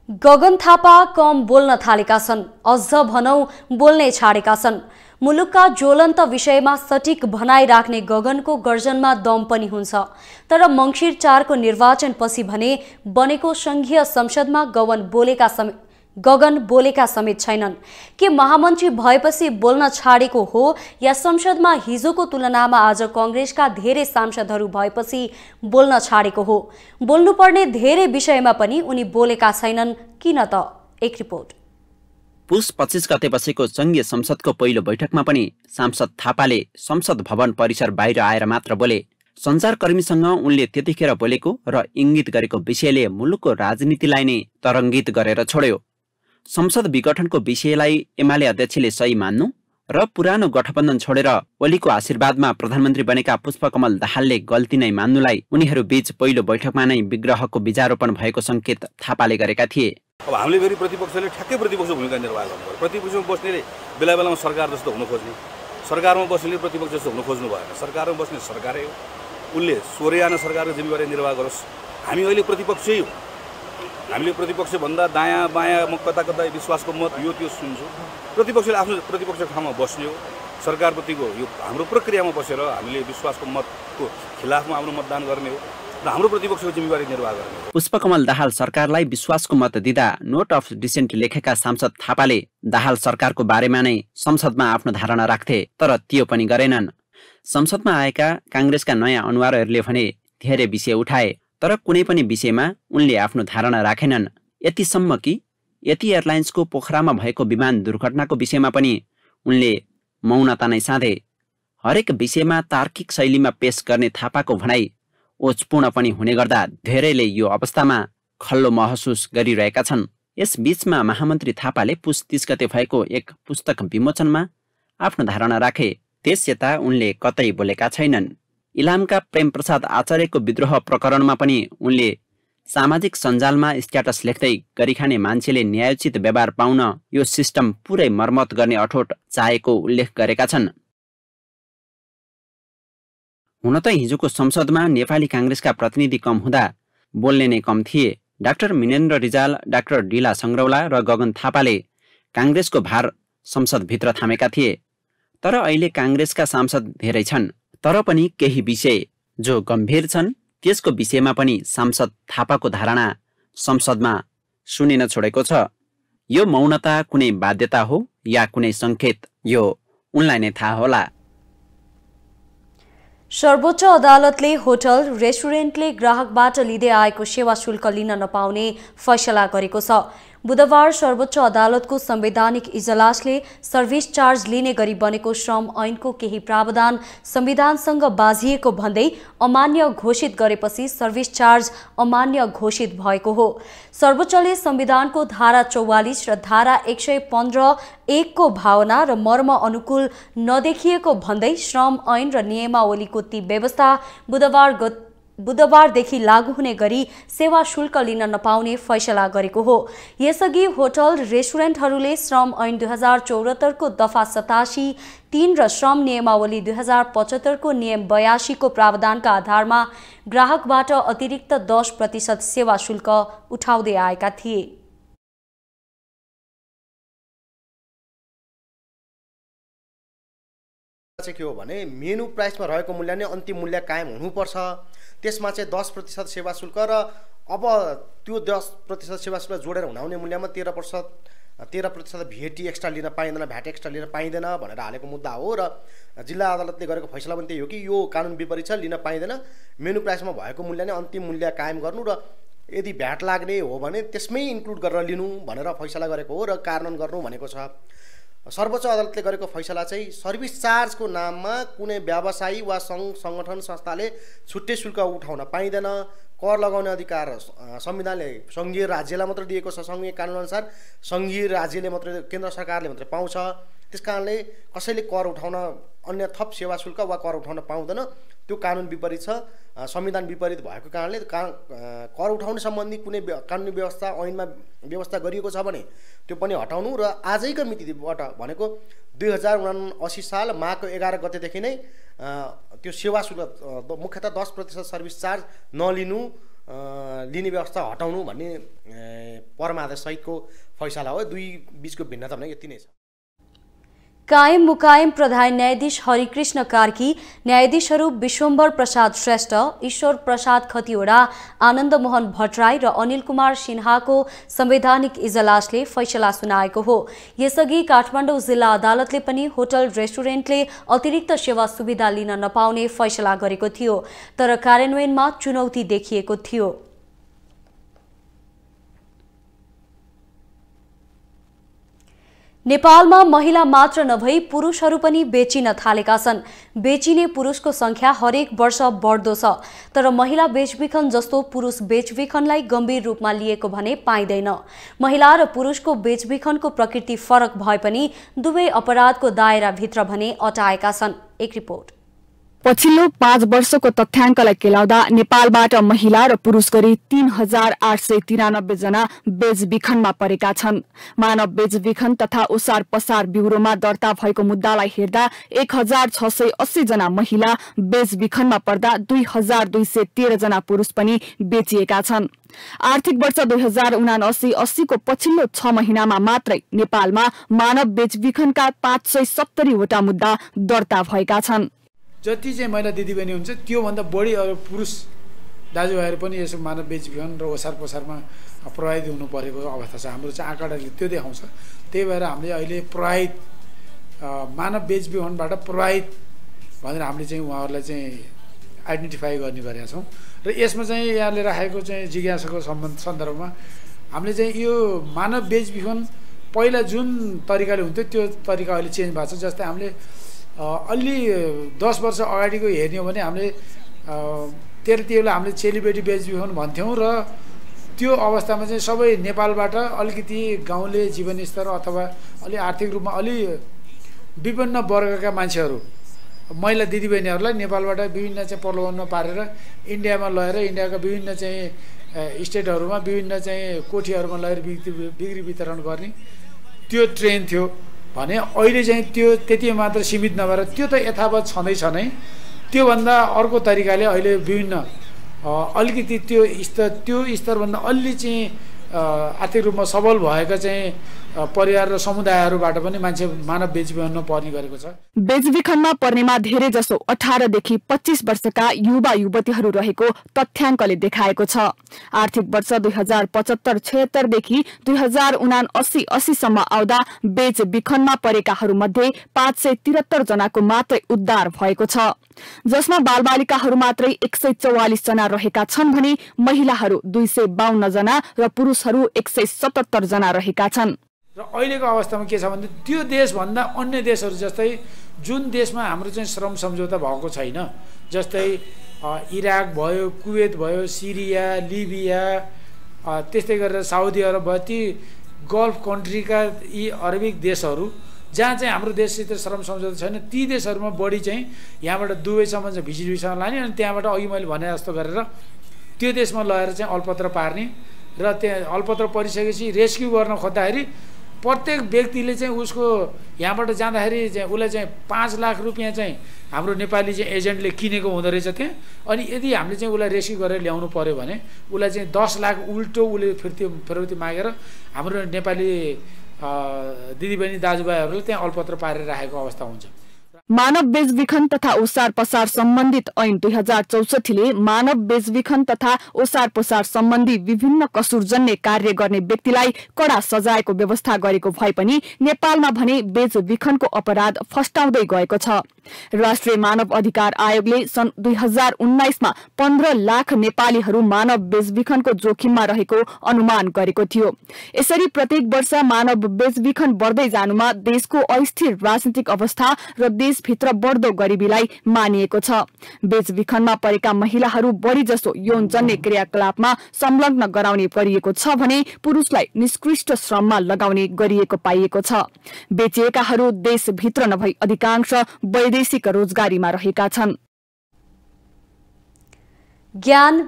गगन थापा कम बोल्न थालेका छन्, अझ भनौं बोल्नै छाडेका छन्। मुलुकका ज्वलन्त विषयमा सटिक भनाइ राख्ने गगनको गर्जनमा दम पनि हुन्छ। तर मङ्सिर 4 को निर्वाचनपछि भने बनेको संघीय संसदमा गगन बोलेका समेत छैनन्। के महामन्त्री भएपछि बोल्न छाडेको हो या संसदमा हिजोको तुलनामा आज कांग्रेसका धेरै सांसदहरू भएपछि बोल्न छाडेको हो? बोल्नुपर्ने धेरै विषयमा पनि उनी बोलेका छैनन् किन त? एक रिपोर्ट। पुस 25 गतेपछिको संघीय संसदको पहिलो बैठकमा पनि सांसद थापाले संसद भवन परिसर बाहिर आएर मात्र बोले। सञ्चारकर्मीसँग उनले त्यतिखेर बोलेको र इङ्गित गरेको विषयले मुलुकको राजनीतिलाई नै तरङ्गित गरेर छोड्यो। संसद विघटनको विषयलाई एमाले अध्यक्षले सही मान्नु र पुरानो गठबन्धन छोडेर ओलीको आशीर्वादमा प्रधानमन्त्री बनेका पुष्पकमल दाहालले गल्ती नै मान्नुलाई उनीहरू बीच पहिलो बैठकमा नै विग्रहको बीजारोपण भएको संकेत थापाले गरेका थिए। अब हामीले फेरि प्रतिपक्षले ठ्याक्कै प्रतिपक्ष भूमिका निर्वाह गर्नुपर्यो। प्रतिपक्षमा बस्नेले बेला बेलामा सरकार जस्तो हुन खोज्ने, सरकारमा बस्नेले प्रतिपक्ष जस्तो हुन खोज्नु भएन। सरकारमा बस्ने सरकारै हो, उसले स्वरेयाना सरकारको जिम्मेवारी निर्वाह गरोस्। हामी अहिले प्रतिपक्षै हो। हामीले प्रतिपक्षभन्दा दायाँ बायाँ म कता कता विश्वासको मत यो त्यो सुन्छु। प्रतिपक्षले आफ्नो प्रतिपक्ष ठाउँमा बस्ने हो। सरकारप्रतिको यो हाम्रो प्रक्रियामा बसेर हामीले विश्वासको मतको खिलाफमा आफ्नो मतदान गर्ने हो र हाम्रो प्रतिपक्षको जिम्मेवारी निर्वाह गर्ने हो। पुष्पकमल दाहाल सरकारलाई विश्वासको मत दिँदा नोट अफ डिसेन्ट लेखेका सांसद थापाले दाहाल सरकारको बारेमा नै संसदमा आफ्नो धारणा राख्थे, तर त्यो पनि गरेनन्। संसदमा आएका कांग्रेसका नयाँ अनुहारहरूले भने धेरै विषय उठाए, तर कुनै पनि विषयमा उनले आफ्नो धारणा राखेनन्। यतिसम्म कि यति एयरलाइन्सको पोखरामा भएको विमान दुर्घटनाको विषयमा पनि उनले मौनता नै साधे। हरेक विषयमा तार्किक शैलीमा पेश गर्ने थापाको भनाइ ओजपूर्ण पनि हुने गर्दा धेरैले यो अवस्थामा खल्लो महसुस गरिरहेका छन्। यस बीचमा महामन्त्री थापाले पुस 30 गते भएको एक पुस्तक विमोचनमा आफ्नो धारणा राखे। त्यसयता उनले कतै बोलेका छैनन्। इलामका प्रेम प्रसाद आचार्यको विद्रोह प्रकरणमा पनि उनले सामाजिक सञ्जालमा स्ट्याटस लेख्दै गरिखाने मान्छेले न्यायोचित व्यवहार पाउन यो सिस्टम पुरै मर्मत गर्ने अठोट चाहेको उल्लेख गरेका छन्। हुन त हिजोको संसदमा नेपाली कांग्रेसका प्रतिनिधि कम हुँदा बोल्ने नै कम थिए। डाक्टर मिनेन्द्र रिजाल, डाक्टर डिला संग्रौला र गगन थापाले कांग्रेसको भार संसदभित्र थामेका थिए। तर अहिले कांग्रेसका सांसद धेरै छन्, तर पनि केही विषय जो गम्भीर छन् त्यसको विषयमा पनि सांसद थापाको धारणा संसदमा सुनिन छोडेको छ। यो मौनता कुनै बाध्यता हो या कुनै सङ्केत यो उनलाई नै थाहा होला। सर्वोच्च अदालतले होटल रेस्टुरेन्टले ग्राहकबाट लिँदै आएको सेवा शुल्क लिन नपाउने फैसला गरेको छ। बुधबार सर्वोच्च अदालतको संवैधानिक इजलासले सर्भिस चार्ज लिने गरी बनेको श्रम ऐनको केही प्रावधान संविधानसँग बाझिएको भन्दै अमान्य घोषित गरेपछि सर्भिस चार्ज अमान्य घोषित भएको हो। सर्वोच्चले संविधानको धारा 44 र धारा 115(1) को भावना र मर्म अनुकूल नदेखिएको भन्दै श्रम ऐन र नियमावलीको ती व्यवस्था बुधबारदेखि लागू हुने गरी सेवा शुल्क लिन नपाउने फैसला गरेको हो। यसअघि होटल रेस्टुरेन्टहरूले श्रम ऐन 2074 को दफा 87(3) र श्रम नियमावली 2075 को नियम 82 को प्रावधानका आधारमा ग्राहकबाट अतिरिक्त 10% सेवा शुल्क उठाउँदै आएका थिए। के हो भने मेनु प्राइसमा रहेको मूल्य नै अन्तिम मूल्य कायम हुनुपर्छ। त्यसमा चाहिँ 10% सेवा शुल्क र अब त्यो 10% सेवा शुल्क जोडेर हुनाउने मूल्यमा 13% भेटी एक्स्ट्रा लिन पाइँदैन, भ्याट एक्स्ट्रा लिन पाइँदैन भनेर हालेको मुद्दा हो। र जिल्ला अदालतले गरेको फैसला पनि त्यही हो कि यो कानुन विपरीत छ, लिन पाइँदैन। मेनु प्राइसमा भएको मूल्य नै अन्तिम मूल्य कायम गर्नु र यदि भ्याट लाग्ने हो भने त्यसमै इन्क्लुड गरेर लिनु भनेर फैसला गरेको हो र कार्यान्वयन गर्नु भनेको छ। सर्वोच्च अदालतले गरेको फैसला चाहिँ सर्भिस चार्जको नाममा कुनै व्यवसायी वा सङ्गठन संस्थाले छुट्टै शुल्क उठाउन पाइँदैन। कर लगाउने अधिकार संविधानले सङ्घीय राज्यलाई मात्र दिएको छ। सङ्घीय कानुनअनुसार सङ्घीय राज्यले मात्रै, केन्द्र सरकारले मात्रै पाउँछ। त्यसकारणले कसैले कर उठाउन, अन्य थप सेवा शुल्क वा कर उठाउन पाउँदैन। त्यो कानुन विपरीत छ, संविधान विपरीत भएको कारणले कर उठाउन सम्बन्धी कुनै कानुनी व्यवस्था ऐनमा व्यवस्था गरिएको छ भने त्यो पनि हटाउनु र आजैको मितिबाट भनेको 2079 साल माघको 11 गतेदेखि नै त्यो सेवा शुल्क मुख्यतः 10% सर्भिस चार्ज नलिनु, लिने व्यवस्था हटाउनु भन्ने परमादेश सहितको फैसला हो। दुई बीचको भिन्नता भने यति नै छ। कायम मुकायम प्रधान न्यायाधीश हरिकृष्ण कार्की, न्यायाधीशहरू विश्वम्भर प्रसाद श्रेष्ठ, ईश्वर प्रसाद खतिवडा, आनन्द मोहन भट्टराई र अनिल कुमार सिन्हाको संवैधानिक इजलासले फैसला सुनाएको हो। यसअघि काठमाडौँ जिल्ला अदालतले पनि होटल रेस्टुरेन्टले अतिरिक्त सेवा सुविधा लिन नपाउने फैसला गरेको थियो, तर कार्यान्वयनमा चुनौती देखिएको थियो। नेपालमा महिला मात्र नभई पुरुषहरू पनि बेचिन थालेका छन्। बेचिने पुरुषको संख्या हरेक वर्ष बढ्दो छ, तर महिला बेचबिखन जस्तो पुरुष बेचबिखनलाई गम्भीर रूपमा लिएको भने पाइँदैन। महिला र पुरुषको बेचबिखनको प्रकृति फरक भए पनि दुवै अपराधको दायराभित्र भने अटाएका छन्। एक रिपोर्ट। पछिल्लो 5 वर्षको तथ्याङ्कलाई केलाउँदा नेपालबाट महिला र पुरुष गरी 3893 जना बेचबिखनमा परेका छन्। मानव बेचबिखन तथा ओसार पसार ब्युरोमा दर्ता भएको मुद्दालाई हेर्दा 1680 जना महिला बेचबिखनमा पर्दा 2213 जना पुरुष पनि बेचिएका छन्। आर्थिक वर्ष 2079-80 को पछिल्लो 6 महिनामा मात्रै नेपालमा मानव बेचबिखनका 570 वटा मुद्दा दर्ता भएका छन्। जति चाहिँ महिला दिदीबहिनी हुन्छ त्योभन्दा बढी पुरुष दाजुभाइहरू पनि यसो मानव बेचबिखन र ओसार पसारमा प्रभावित हुनु परेको अवस्था छ। हाम्रो चाहिँ आँकडाले त्यो देखाउँछ। त्यही भएर हामीले अहिले प्रभावित मानव बेचबिखनबाट प्रभावित भनेर हामीले चाहिँ उहाँहरूलाई चाहिँ आइडेन्टिफाई गर्ने गरेका छौँ। र यसमा चाहिँ यहाँले राखेको चाहिँ जिज्ञासाको सन्दर्भमा हामीले चाहिँ यो मानव बेचबिखन पहिला जुन तरिकाले हुन्थ्यो त्यो तरिका अहिले चेन्ज भएको छ। जस्तै हामीले अलि 10 वर्ष अगाडिको हेर्ने हो भने हामीले त्यतिबेला हामीले चेलीबेटी बेचबिखन भन्थ्यौँ र त्यो अवस्थामा चाहिँ सबै नेपालबाट अलिकति गाउँले जीवनस्तर अथवा अलि आर्थिक रूपमा अलि विभिन्न वर्गका मान्छेहरू महिला दिदीबहिनीहरूलाई नेपालबाट विभिन्न चाहिँ प्रलोभनमा पारेर इन्डियामा लगेर इन्डियाका विभिन्न चाहिँ स्टेटहरूमा विभिन्न चाहिँ कोठीहरूमा लगेर बिक्री वितरण गर्ने त्यो ट्रेन थियो भने अहिले चाहिँ त्यो त्यति मात्र सीमित नभएर त्यो त यथावत छँदैछ नै। त्योभन्दा अर्को तरिकाले अहिले विभिन्न अलिकति त्यो स्तरभन्दा अलि चाहिँ आर्थिक रूपमा सबल भएका चाहिँ परिवार र समुदायहरूबाट पनि मान्छे मानव बेचबिखनमा पर्ने गरेको छ। बेचबिखनमा पर्नेमा धेरै जसो 18 देखि 25 वर्षका युवा युवतीहरू रहेको तथ्याङ्कले देखाएको छ। आर्थिक वर्ष 2075-76 देखि 2079-80 सम्म आउँदा बेचबिखनमा परेकाहरू मध्ये 573 जनाको मात्रै उद्धार भएको छ, जसमा बालबालिकाहरू मात्रै 144 जना रहेका छन् भने महिलाहरू 252 जना र पुरुषहरू 177 जना रहेका छन्। र अहिलेको अवस्थामा के छ भने त्यो देशभन्दा अन्य देशहरू जस्तै जुन देशमा हाम्रो चाहिँ श्रम सम्झौता भएको छैन, जस्तै इराक भयो, कुवेत भयो, सिरिया, लिबिया, त्यस्तै गरेर साउदी अरब भयो, ती गल्फ कन्ट्रीका यी अरबिक देशहरू जहाँ चाहिँ हाम्रो देशसित श्रम सम्झौता छैन, ती देशहरूमा बढी चाहिँ यहाँबाट दुबईसम्म चाहिँ भिजिट भिसामा लाने अनि त्यहाँबाट अघि मैले भने जस्तो गरेर त्यो देशमा लगेर चाहिँ अलपत्र पार्ने र त्यहाँ अलपत्र परिसकेपछि रेस्क्यु गर्न खोज्दाखेरि प्रत्येक व्यक्तिले चाहिँ उसको यहाँबाट जाँदाखेरि चाहिँ उसलाई चाहिँ 5 लाख रुपियाँ चाहिँ हाम्रो नेपाली चाहिँ एजेन्टले किनेको हुँदो रहेछ त्यहाँ। अनि यदि हामीले चाहिँ उसलाई रेस्क्यु गरेर ल्याउनु पर्यो भने उसलाई चाहिँ 10 लाख उल्टो उसले फिर्ती मागेर हाम्रो नेपाली दिदीबहिनी दाजुभाइहरूले त्यहाँ अलपत्र पारेर राखेको अवस्था हुन्छ। मानव बेचबिखन तथा ओसार पसार सम्बन्धित ऐन 2064ले मानव बेचबिखन तथा ओसार पसार सम्बन्धी विभिन्न कसुरजन्य कार्य गर्ने व्यक्तिलाई कडा सजायको व्यवस्था गरेको भए पनि नेपालमा भने बेचबिखनको अपराध फस्टाउँदै गएको छ। राष्ट्रिय मानव अधिकार आयोगले सन् 2019मा 15 लाख नेपालीहरू मानव बेचबिखनको जोखिममा रहेको अनुमान गरेको थियो। यसरी प्रत्येक वर्ष मानव बेचबिखन बढ्दै जानुमा देशको अस्थिर राजनीतिक अवस्था र देशभित्र बढ्दो गरिबीलाई मानिएको छ। बेचबिखनमा परेका महिलाहरू बढी जसो यौनजन्य क्रियाकलापमा संलग्न गराउने गरिएको छ भने पुरुषलाई निष्कृष्ट श्रममा लगाउने गरिएको पाइएको छ। बेचिएकाहरू देशभित्र नभई अधिकांश वैदेशिक रोजगारीमा रहेका छन्। ज्ञान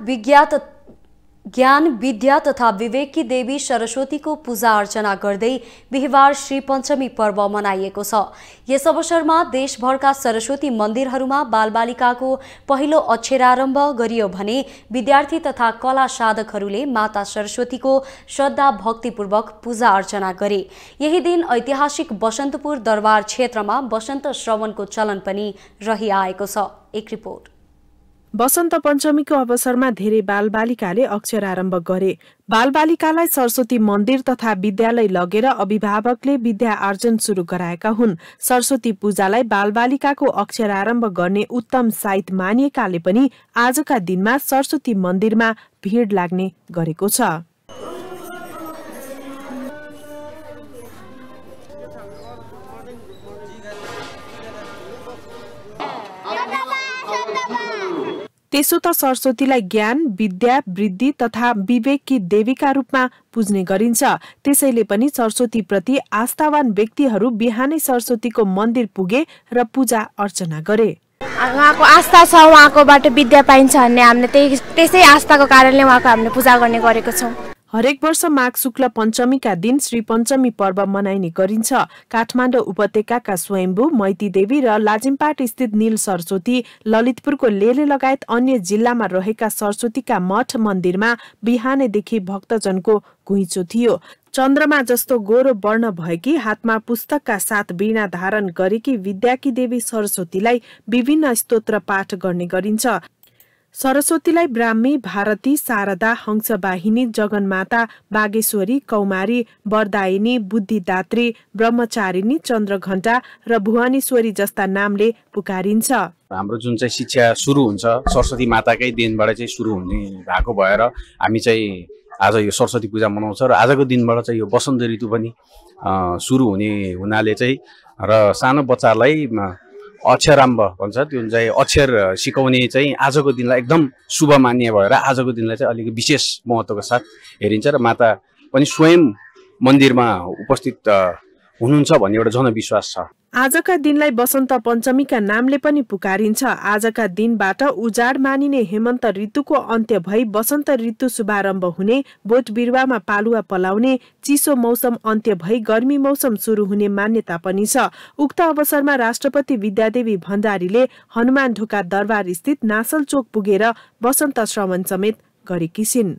विद्या तथा विवेककी देवी सरस्वतीको पूजा अर्चना गर्दै बिहिबार श्री पञ्चमी पर्व मनाइएको छ। यस अवसरमा देशभरका सरस्वती मन्दिरहरूमा बालबालिकाको पहिलो अक्षरारम्भ गरियो भने विद्यार्थी तथा कला साधकहरूले माता सरस्वतीको श्रद्धा भक्तिपूर्वक पूजा अर्चना गरे। यही दिन ऐतिहासिक बसन्तपुर दरबार क्षेत्रमा बसन्त श्रवणको चलन पनि रहिआएको छ। एक रिपोर्ट। बसन्त पञ्चमीको अवसरमा धेरै बालबालिकाले अक्षरारम्भ गरे। बालबालिकालाई सरस्वती मन्दिर तथा विद्यालय लगेर अभिभावकले विद्या आर्जन सुरु गराएका हुन्। सरस्वती पूजालाई बालबालिकाको अक्षरारम्भ गर्ने उत्तम साइत मानिएकाले पनि आजका दिनमा सरस्वती मन्दिरमा भिड लाग्ने गरेको छ। त्यसो त सरस्वतीलाई ज्ञान, विद्या, वृद्धि तथा विवेककी देवीका रूपमा पुज्ने गरिन्छ। त्यसैले पनि सरस्वती प्रति आस्थावान व्यक्तिहरू बिहानै सरस्वतीको मन्दिर पुगे र पूजा अर्चना गरे। उहाँको आस्था छ, उहाँकोबाट विद्या पाइन्छ भन्ने हामीले त्यसै आस्थाको कारणले उहाँको हामीले पूजा गर्ने गरेको छौँ। हरेक वर्ष माघ शुक्ल पञ्चमीका दिन श्री पञ्चमी पर्व मनाइने गरिन्छ। काठमाडौँ उपत्यकाका स्वयम्भू, मैती देवी र लाजिमपाट स्थित नील सरस्वती, ललितपुरको लेले लगायत अन्य जिल्लामा रहेका सरस्वतीका मठ मन्दिरमा बिहानैदेखि भक्तजनको घुइँचो थियो। चन्द्रमा जस्तो गोरो वर्ण भएकी, हातमा पुस्तकका साथ वीणा धारण गरेकी विद्याकी देवी सरस्वतीलाई विभिन्न स्तोत्र पाठ गर्ने गरिन्छ। सरस्वतीलाई ब्राह्मी, भारती, शारदा, हंसवाहिनी, जगन्माता, बागेश्वरी, कौमारी, वरदायिनी, बुद्धिदात्री, ब्रह्मचारिणी, चन्द्रघण्टा र भुवनेश्वरी जस्ता नामले पुकारिन्छ। हाम्रो जुन चाहिँ शिक्षा सुरु हुन्छ सरस्वती माताकै दिनबाट चाहिँ सुरु हुने भएको भएर हामी चाहिँ आज यो सरस्वती पूजा मनाउँछ र आजको दिनबाट चाहिँ यो वसन्त ऋतु पनि सुरु हुने हुनाले चाहिँ र सानो बच्चालाई अक्षरारम्भ भन्छ, त्यो चाहिँ अक्षर सिकाउने चाहिँ आजको दिनलाई एकदम शुभ मान्य भएर आजको दिनलाई चाहिँ अलिकति विशेष महत्त्वको साथ हेरिन्छ र माता पनि स्वयं मन्दिरमा उपस्थित हुनुहुन्छ भन्ने एउटा जनविश्वास छ। आजका दिनलाई बसन्त पञ्चमीका नामले पनि पुकारिन्छ। आजका दिनबाट उजाड मानिने हेमन्त ऋतुको अन्त्य भई बसन्त ऋतु शुभारम्भ हुने, बोट बिरुवामा पालुवा पलाउने, चिसो मौसम अन्त्य भई गर्मी मौसम सुरु हुने मान्यता पनि छ। उक्त अवसरमा राष्ट्रपति विद्यादेवी भण्डारीले हनुमान ढोका दरबार स्थित नासल चोक पुगेर बसन्त श्रवण समेत गरेकी छिन्।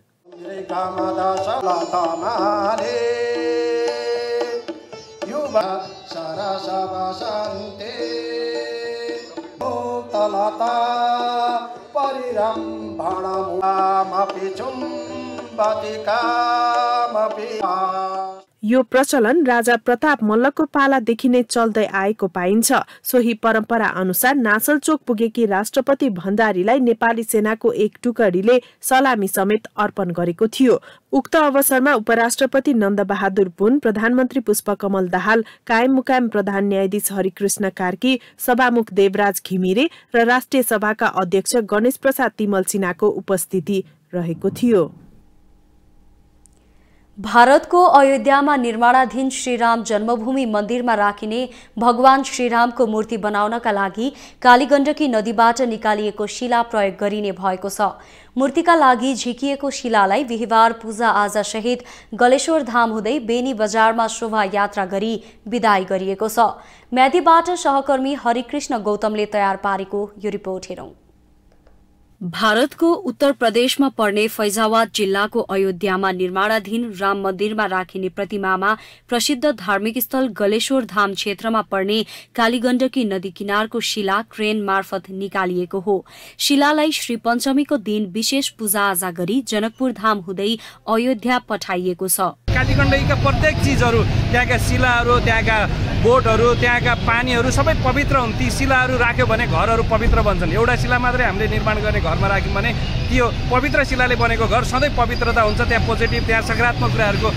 यो प्रचलन राजा प्रताप मल्लको पालादेखि नै चल्दै आएको पाइन्छ। सोही परम्परा अनुसार नासलचोक पुगेकी राष्ट्रपति भण्डारीलाई नेपाली सेनाको एक टुकडीले सलामी समेत अर्पण गरेको थियो। उक्त अवसरमा उपराष्ट्रपति नन्दबहादुर पुन, प्रधानमन्त्री पुष्पकमल दाहाल, कायम मुकायम प्रधान न्यायाधीश हरिकृष्ण कार्की, सभामुख देवराज घिमिरे र राष्ट्रिय सभाका अध्यक्ष गणेश प्रसाद तिमल सिन्हाको उपस्थिति रहेको थियो। भारतको अयोध्यामा निर्माणाधीन श्रीराम जन्मभूमि मन्दिरमा राखिने भगवान श्रीरामको मूर्ति बनाउनका लागि कालीगण्डकी नदीबाट निकालिएको शिला प्रयोग गरिने भएको छ। मूर्तिका लागि झिकिएको शिलालाई बिहिबार पूजा आजा सहित गलेश्वर धाम हुँदै बेनी बजारमा शोभायात्रा गरी विदाई गरिएको छ। म्यादीबाट सहकर्मी हरिकृष्ण गौतमले तयार पारेको यो रिपोर्ट हेरौं। भारतको उत्तर प्रदेशमा पर्ने फैजाबाद जिल्लाको अयोध्यामा निर्माणाधीन राम मन्दिरमा राखिने प्रतिमामा प्रसिद्ध धार्मिक स्थल गलेश्वर धाम क्षेत्रमा पर्ने कालीगण्डकी नदी किनारको शिला क्रेन मार्फत निकालिएको हो। शिलालाई श्री पञ्चमीको दिन विशेष पूजाआजा गरी जनकपुर धाम हुँदै अयोध्या पठाइएको छ। कालीगण्डकीका प्रत्येक चीजहरू, त्यहाँका शिलाहरू, त्यहाँका बोटहरू, त्यहाँका पानीहरू सबै पवित्र हुन्। ती शिलाहरू राख्यो भने घरहरू पवित्र बन्छन्। एउटा शिला मात्रै हामीले निर्माण गर्ने घरमा राख्यौँ भने त्यो पवित्र शिलाले बनेको घर सधैँ पवित्रता हुन्छ, त्यहाँ पोजिटिभ, त्यहाँ सकारात्मक कुराहरूको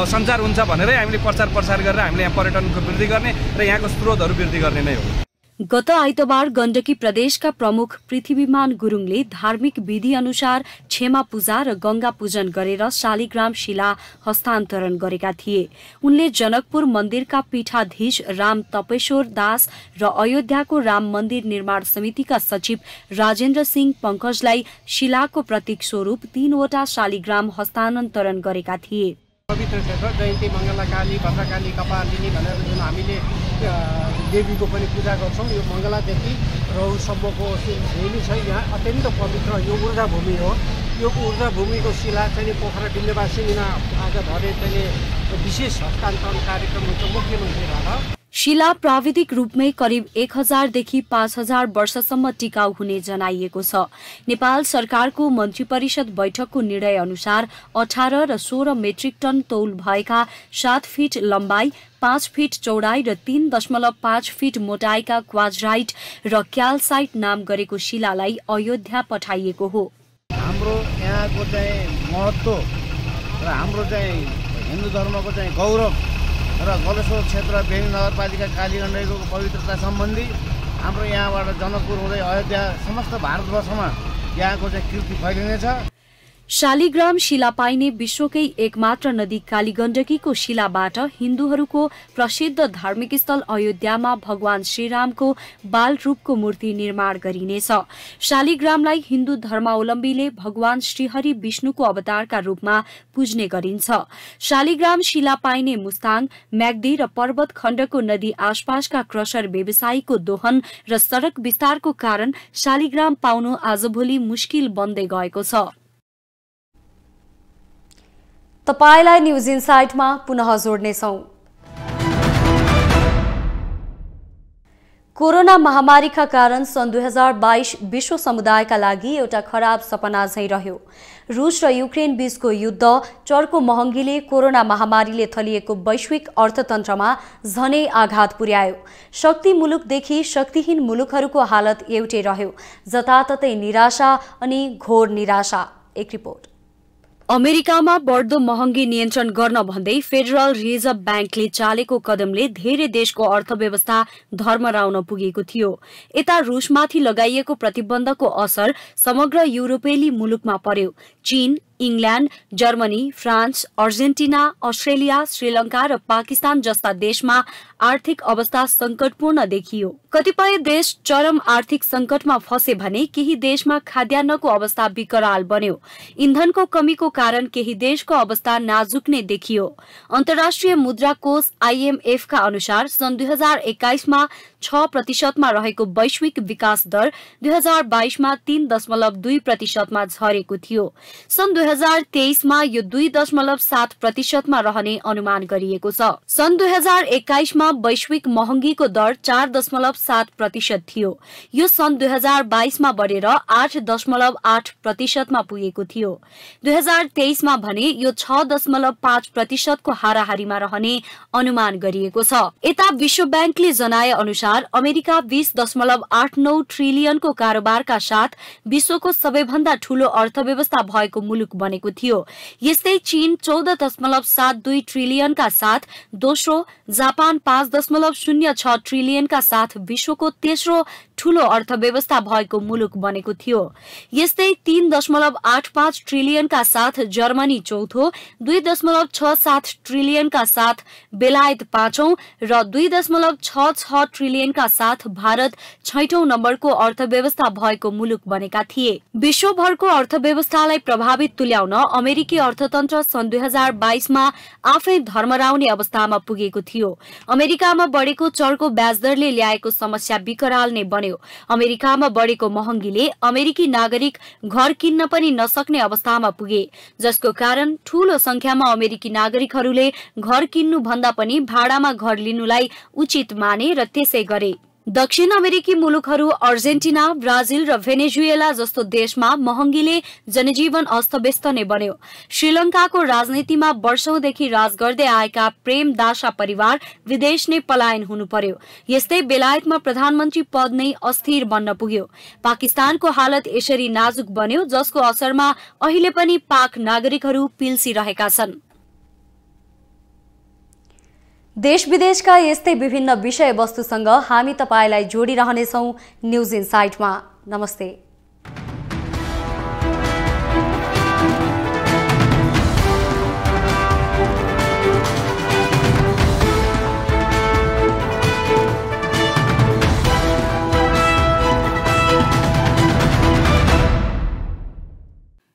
सञ्चार हुन्छ भनेरै हामीले प्रचार प्रसार गरेर हामीले यहाँ पर्यटनको वृद्धि गर्ने र यहाँको स्रोतहरू वृद्धि गर्ने नै हो। गत आइतबार गण्डकी प्रदेशका प्रमुख पृथ्वीमान गुरुङले धार्मिक विधि अनुसार क्षमा पूजा र गंगा पूजन गरेर शालिग्राम शिला हस्तान्तरण गरेका थिए। उनले जनकपुर मन्दिरका पीठाधीश राम तपेश्वर दास र अयोध्याको राम मन्दिर निर्माण समितिका सचिव राजेन्द्र सिंह पंकजलाई शिलाको प्रतीक स्वरूप 3वटा शालिग्राम हस्तान्तरण गरेका थिए। पवित्र क्षेत्र जयन्ती मङ्गलाकाली भद्रकाली कपालिनी भनेर जुन हामीले देवीको पनि पूजा गर्छौँ, यो मङ्गलादेखि रौसम्मको भूमि छ यहाँ अत्यन्त पवित्र यो ऊर्जा भूमि हो। यो ऊर्जा भूमिको शिला चाहिँ पोखरा डिल्लेवासीमा आज भरे चाहिँ विशेष हस्तान्तरण कार्यक्रम हुन्छ मुख्यमन्त्रीबाट। शिला प्राविधिक रूपमै करिब 1000 देखि 5000 वर्षसम्म टिकाउ हुने जनाइएको छ। नेपाल सरकारको मन्त्री परिषद बैठकको निर्णय अनुसार 18 र 16 मेट्रिक टन तौल भएका 7 फिट लम्बाई, 5 फिट चौडाई र 3.5 फिट मोटाइका क्वाजराइट र क्यालसाइट नाम गरेको शिलालाई अयोध्या पठाइएको हो। हाम्रो यहाँको चाहिँ महत्त्व र हाम्रो चाहिँ हिन्दू धर्मको चाहिँ गौरव र गलेश्वर क्षेत्र बेनी नगरपालिका कालीगण्डकीको पवित्रता सम्बन्धी हाम्रो यहाँबाट जनकपुर हुँदै अयोध्या समस्त भारतवर्षमा यहाँको चाहिँ कीर्ति फैलिनेछ। शालिग्राम शिला पाइने विश्वकै एकमात्र नदी कालीगण्डकीको शिलाबाट हिन्दूहरूको प्रसिद्ध धार्मिक स्थल अयोध्यामा भगवान श्रीरामको बाल रूपको मूर्ति निर्माण गरिनेछ। शालिग्रामलाई हिन्दू धर्मावलम्बीले भगवान श्रीहरि विष्णुको अवतारका रूपमा पूज्ने गरिन्छ। शालिग्राम शिला पाइने मुस्ताङ, म्याग्दी र पर्वत खण्डको नदी आसपासका क्रसर व्यवसायीको दोहन र सड़क विस्तारको कारण शालिग्राम पाउनु आजभोलि मुस्किल बन्दै गएको छ। तपाईलाई न्यूज इनसाइटमा पुनः जोड्नेछौं। कोरोना महामारीका कारण सन् 2022 विश्व समुदायका लागि एउटा खराब सपना झैं रह्यो। रूस र युक्रेन बीचको युद्ध, चर्को महँगीले कोरोना महामारीले थलिएको वैश्विक अर्थतन्त्रमा झनै आघात पुर्यायो। शक्ति मुलुकदेखि शक्तिहीन मुलुकहरूको हालत एउटै रह्यो, जताततै निराशा अनि घोर निराशा। एक रिपोर्ट। अमेरिकामा बढ्दो महँगी नियन्त्रण गर्न भन्दै फेडरल रिजर्भ ब्याङ्कले चालेको कदमले धेरै देशको अर्थव्यवस्था धर्मराउन पुगेको थियो। यता रूसमाथि लगाइएको प्रतिबन्धको असर समग्र युरोपेली मुलुकमा पर्यो। चीन, England, Germany, France, Argentina, Australia, Sri Lanka र पाकिस्तान जस्ता देशमा आर्थिक अवस्था संकटपूर्ण देखियो। कतिपय देश चरम आर्थिक संकटमा फसे भने केही देशमा खाद्यान्नको अवस्था विकराल बन्यो। इन्धनको कमीको कारण केही देशको अवस्था नाजुक नै देखियो। अन्तर्राष्ट्रिय मुद्रा कोष IMF का अनुसार सन् 2021 मा 6% रहेको वैश्विक विकास दर 2022 मा 3.2% झरेको थियो। सन् 2023 मा यो 2.7% रहने अनुमान गरिएको छ। सन् 2021 मा वैश्विक महँगीको दर 4.7% थियो। यो सन् 2022 मा बढेर 8.8% मा पुगेको थियो। 2023 मा भने यो 6.5% को हाराहारीमा रहने अनुमान गरिएको छ। यता विश्व बैंकले जनाए अनुसार अमेरिका 20.89 ट्रिलियनको कारोबारका साथ विश्वको सबैभन्दा ठूलो अर्थव्यवस्था भएको मुलुक बनेको थियो। यस्तै चीन 14.72 ट्रिलियनका साथ दोस्रो, जापान 5.06 ट्रिलियनका साथ विश्वको तेस्रो ठूलो अर्थव्यवस्था भएको मुलुक बनेको थियो। यस्तै 3.85 ट्रिलियनका साथ जर्मनी चौथो, 2.67 ट्रिलियनका साथ बेलायत पाँचौं र 2.66 ट्रिलियनका साथ भारत 6औं नम्बरको अर्थव्यवस्था भएको मुलुक बनेका थिए। विश्वभरको अर्थव्यवस्थालाई प्रभावित तुल्याउन अमेरिकी अर्थतन्त्र सन् 2022 मा आफै धर्मराउने अवस्थामा पुगेको थियो। अमेरिकामा बढेको चर्को ब्याजदरले ल्याएको समस्या विकराल नै बन्यो। अमेरिकामा बढेको महँगीले अमेरिकी नागरिक घर किन्न पनि नसक्ने अवस्थामा पुगे, जसको कारण ठूलो संख्यामा अमेरिकी नागरिकहरूले घर किन्नु भन्दा पनि भाडामा घर लिनुलाई उचित माने र त्यसै गरे। दक्षिण अमेरिकी मुलुकहरू अर्जेन्टिना, ब्राजिल र भेनेजुएला जस्तो देशमा महँगीले जनजीवन अस्तव्यस्त नै बन्यो। श्रीलंकाको राजनीतिमा वर्षौंदेखि राज गर्दै आएका प्रेम दासा परिवार विदेश नै पलायन हुनु पर्यो। यस्तै बेलायतमा प्रधानमन्त्री पद नै अस्थिर बन्न पुग्यो। पाकिस्तानको हालत यसरी नाजुक बन्यो जसको असरमा अहिले पनि पाक नागरिकहरू पिल्सिरहेका छन्। देश विदेशका यस्तै विभिन्न विषयवस्तुसँग हामी तपाईलाई जोडिरहनेछौं न्यूज इनसाइटमा। नमस्ते।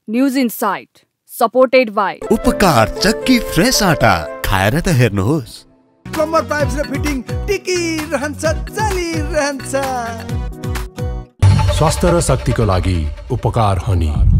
न्यूज इनसाइट सपोर्टेड बाय उपकार चक्की फ्रेश आटा खाएर त हेर्नुहोस्। प्लम्बर पाइप्स र फिटिङ टिकिरहन्छ, चलिरहन्छ। स्वास्थ्य र शक्तिको लागि उपकार हनी।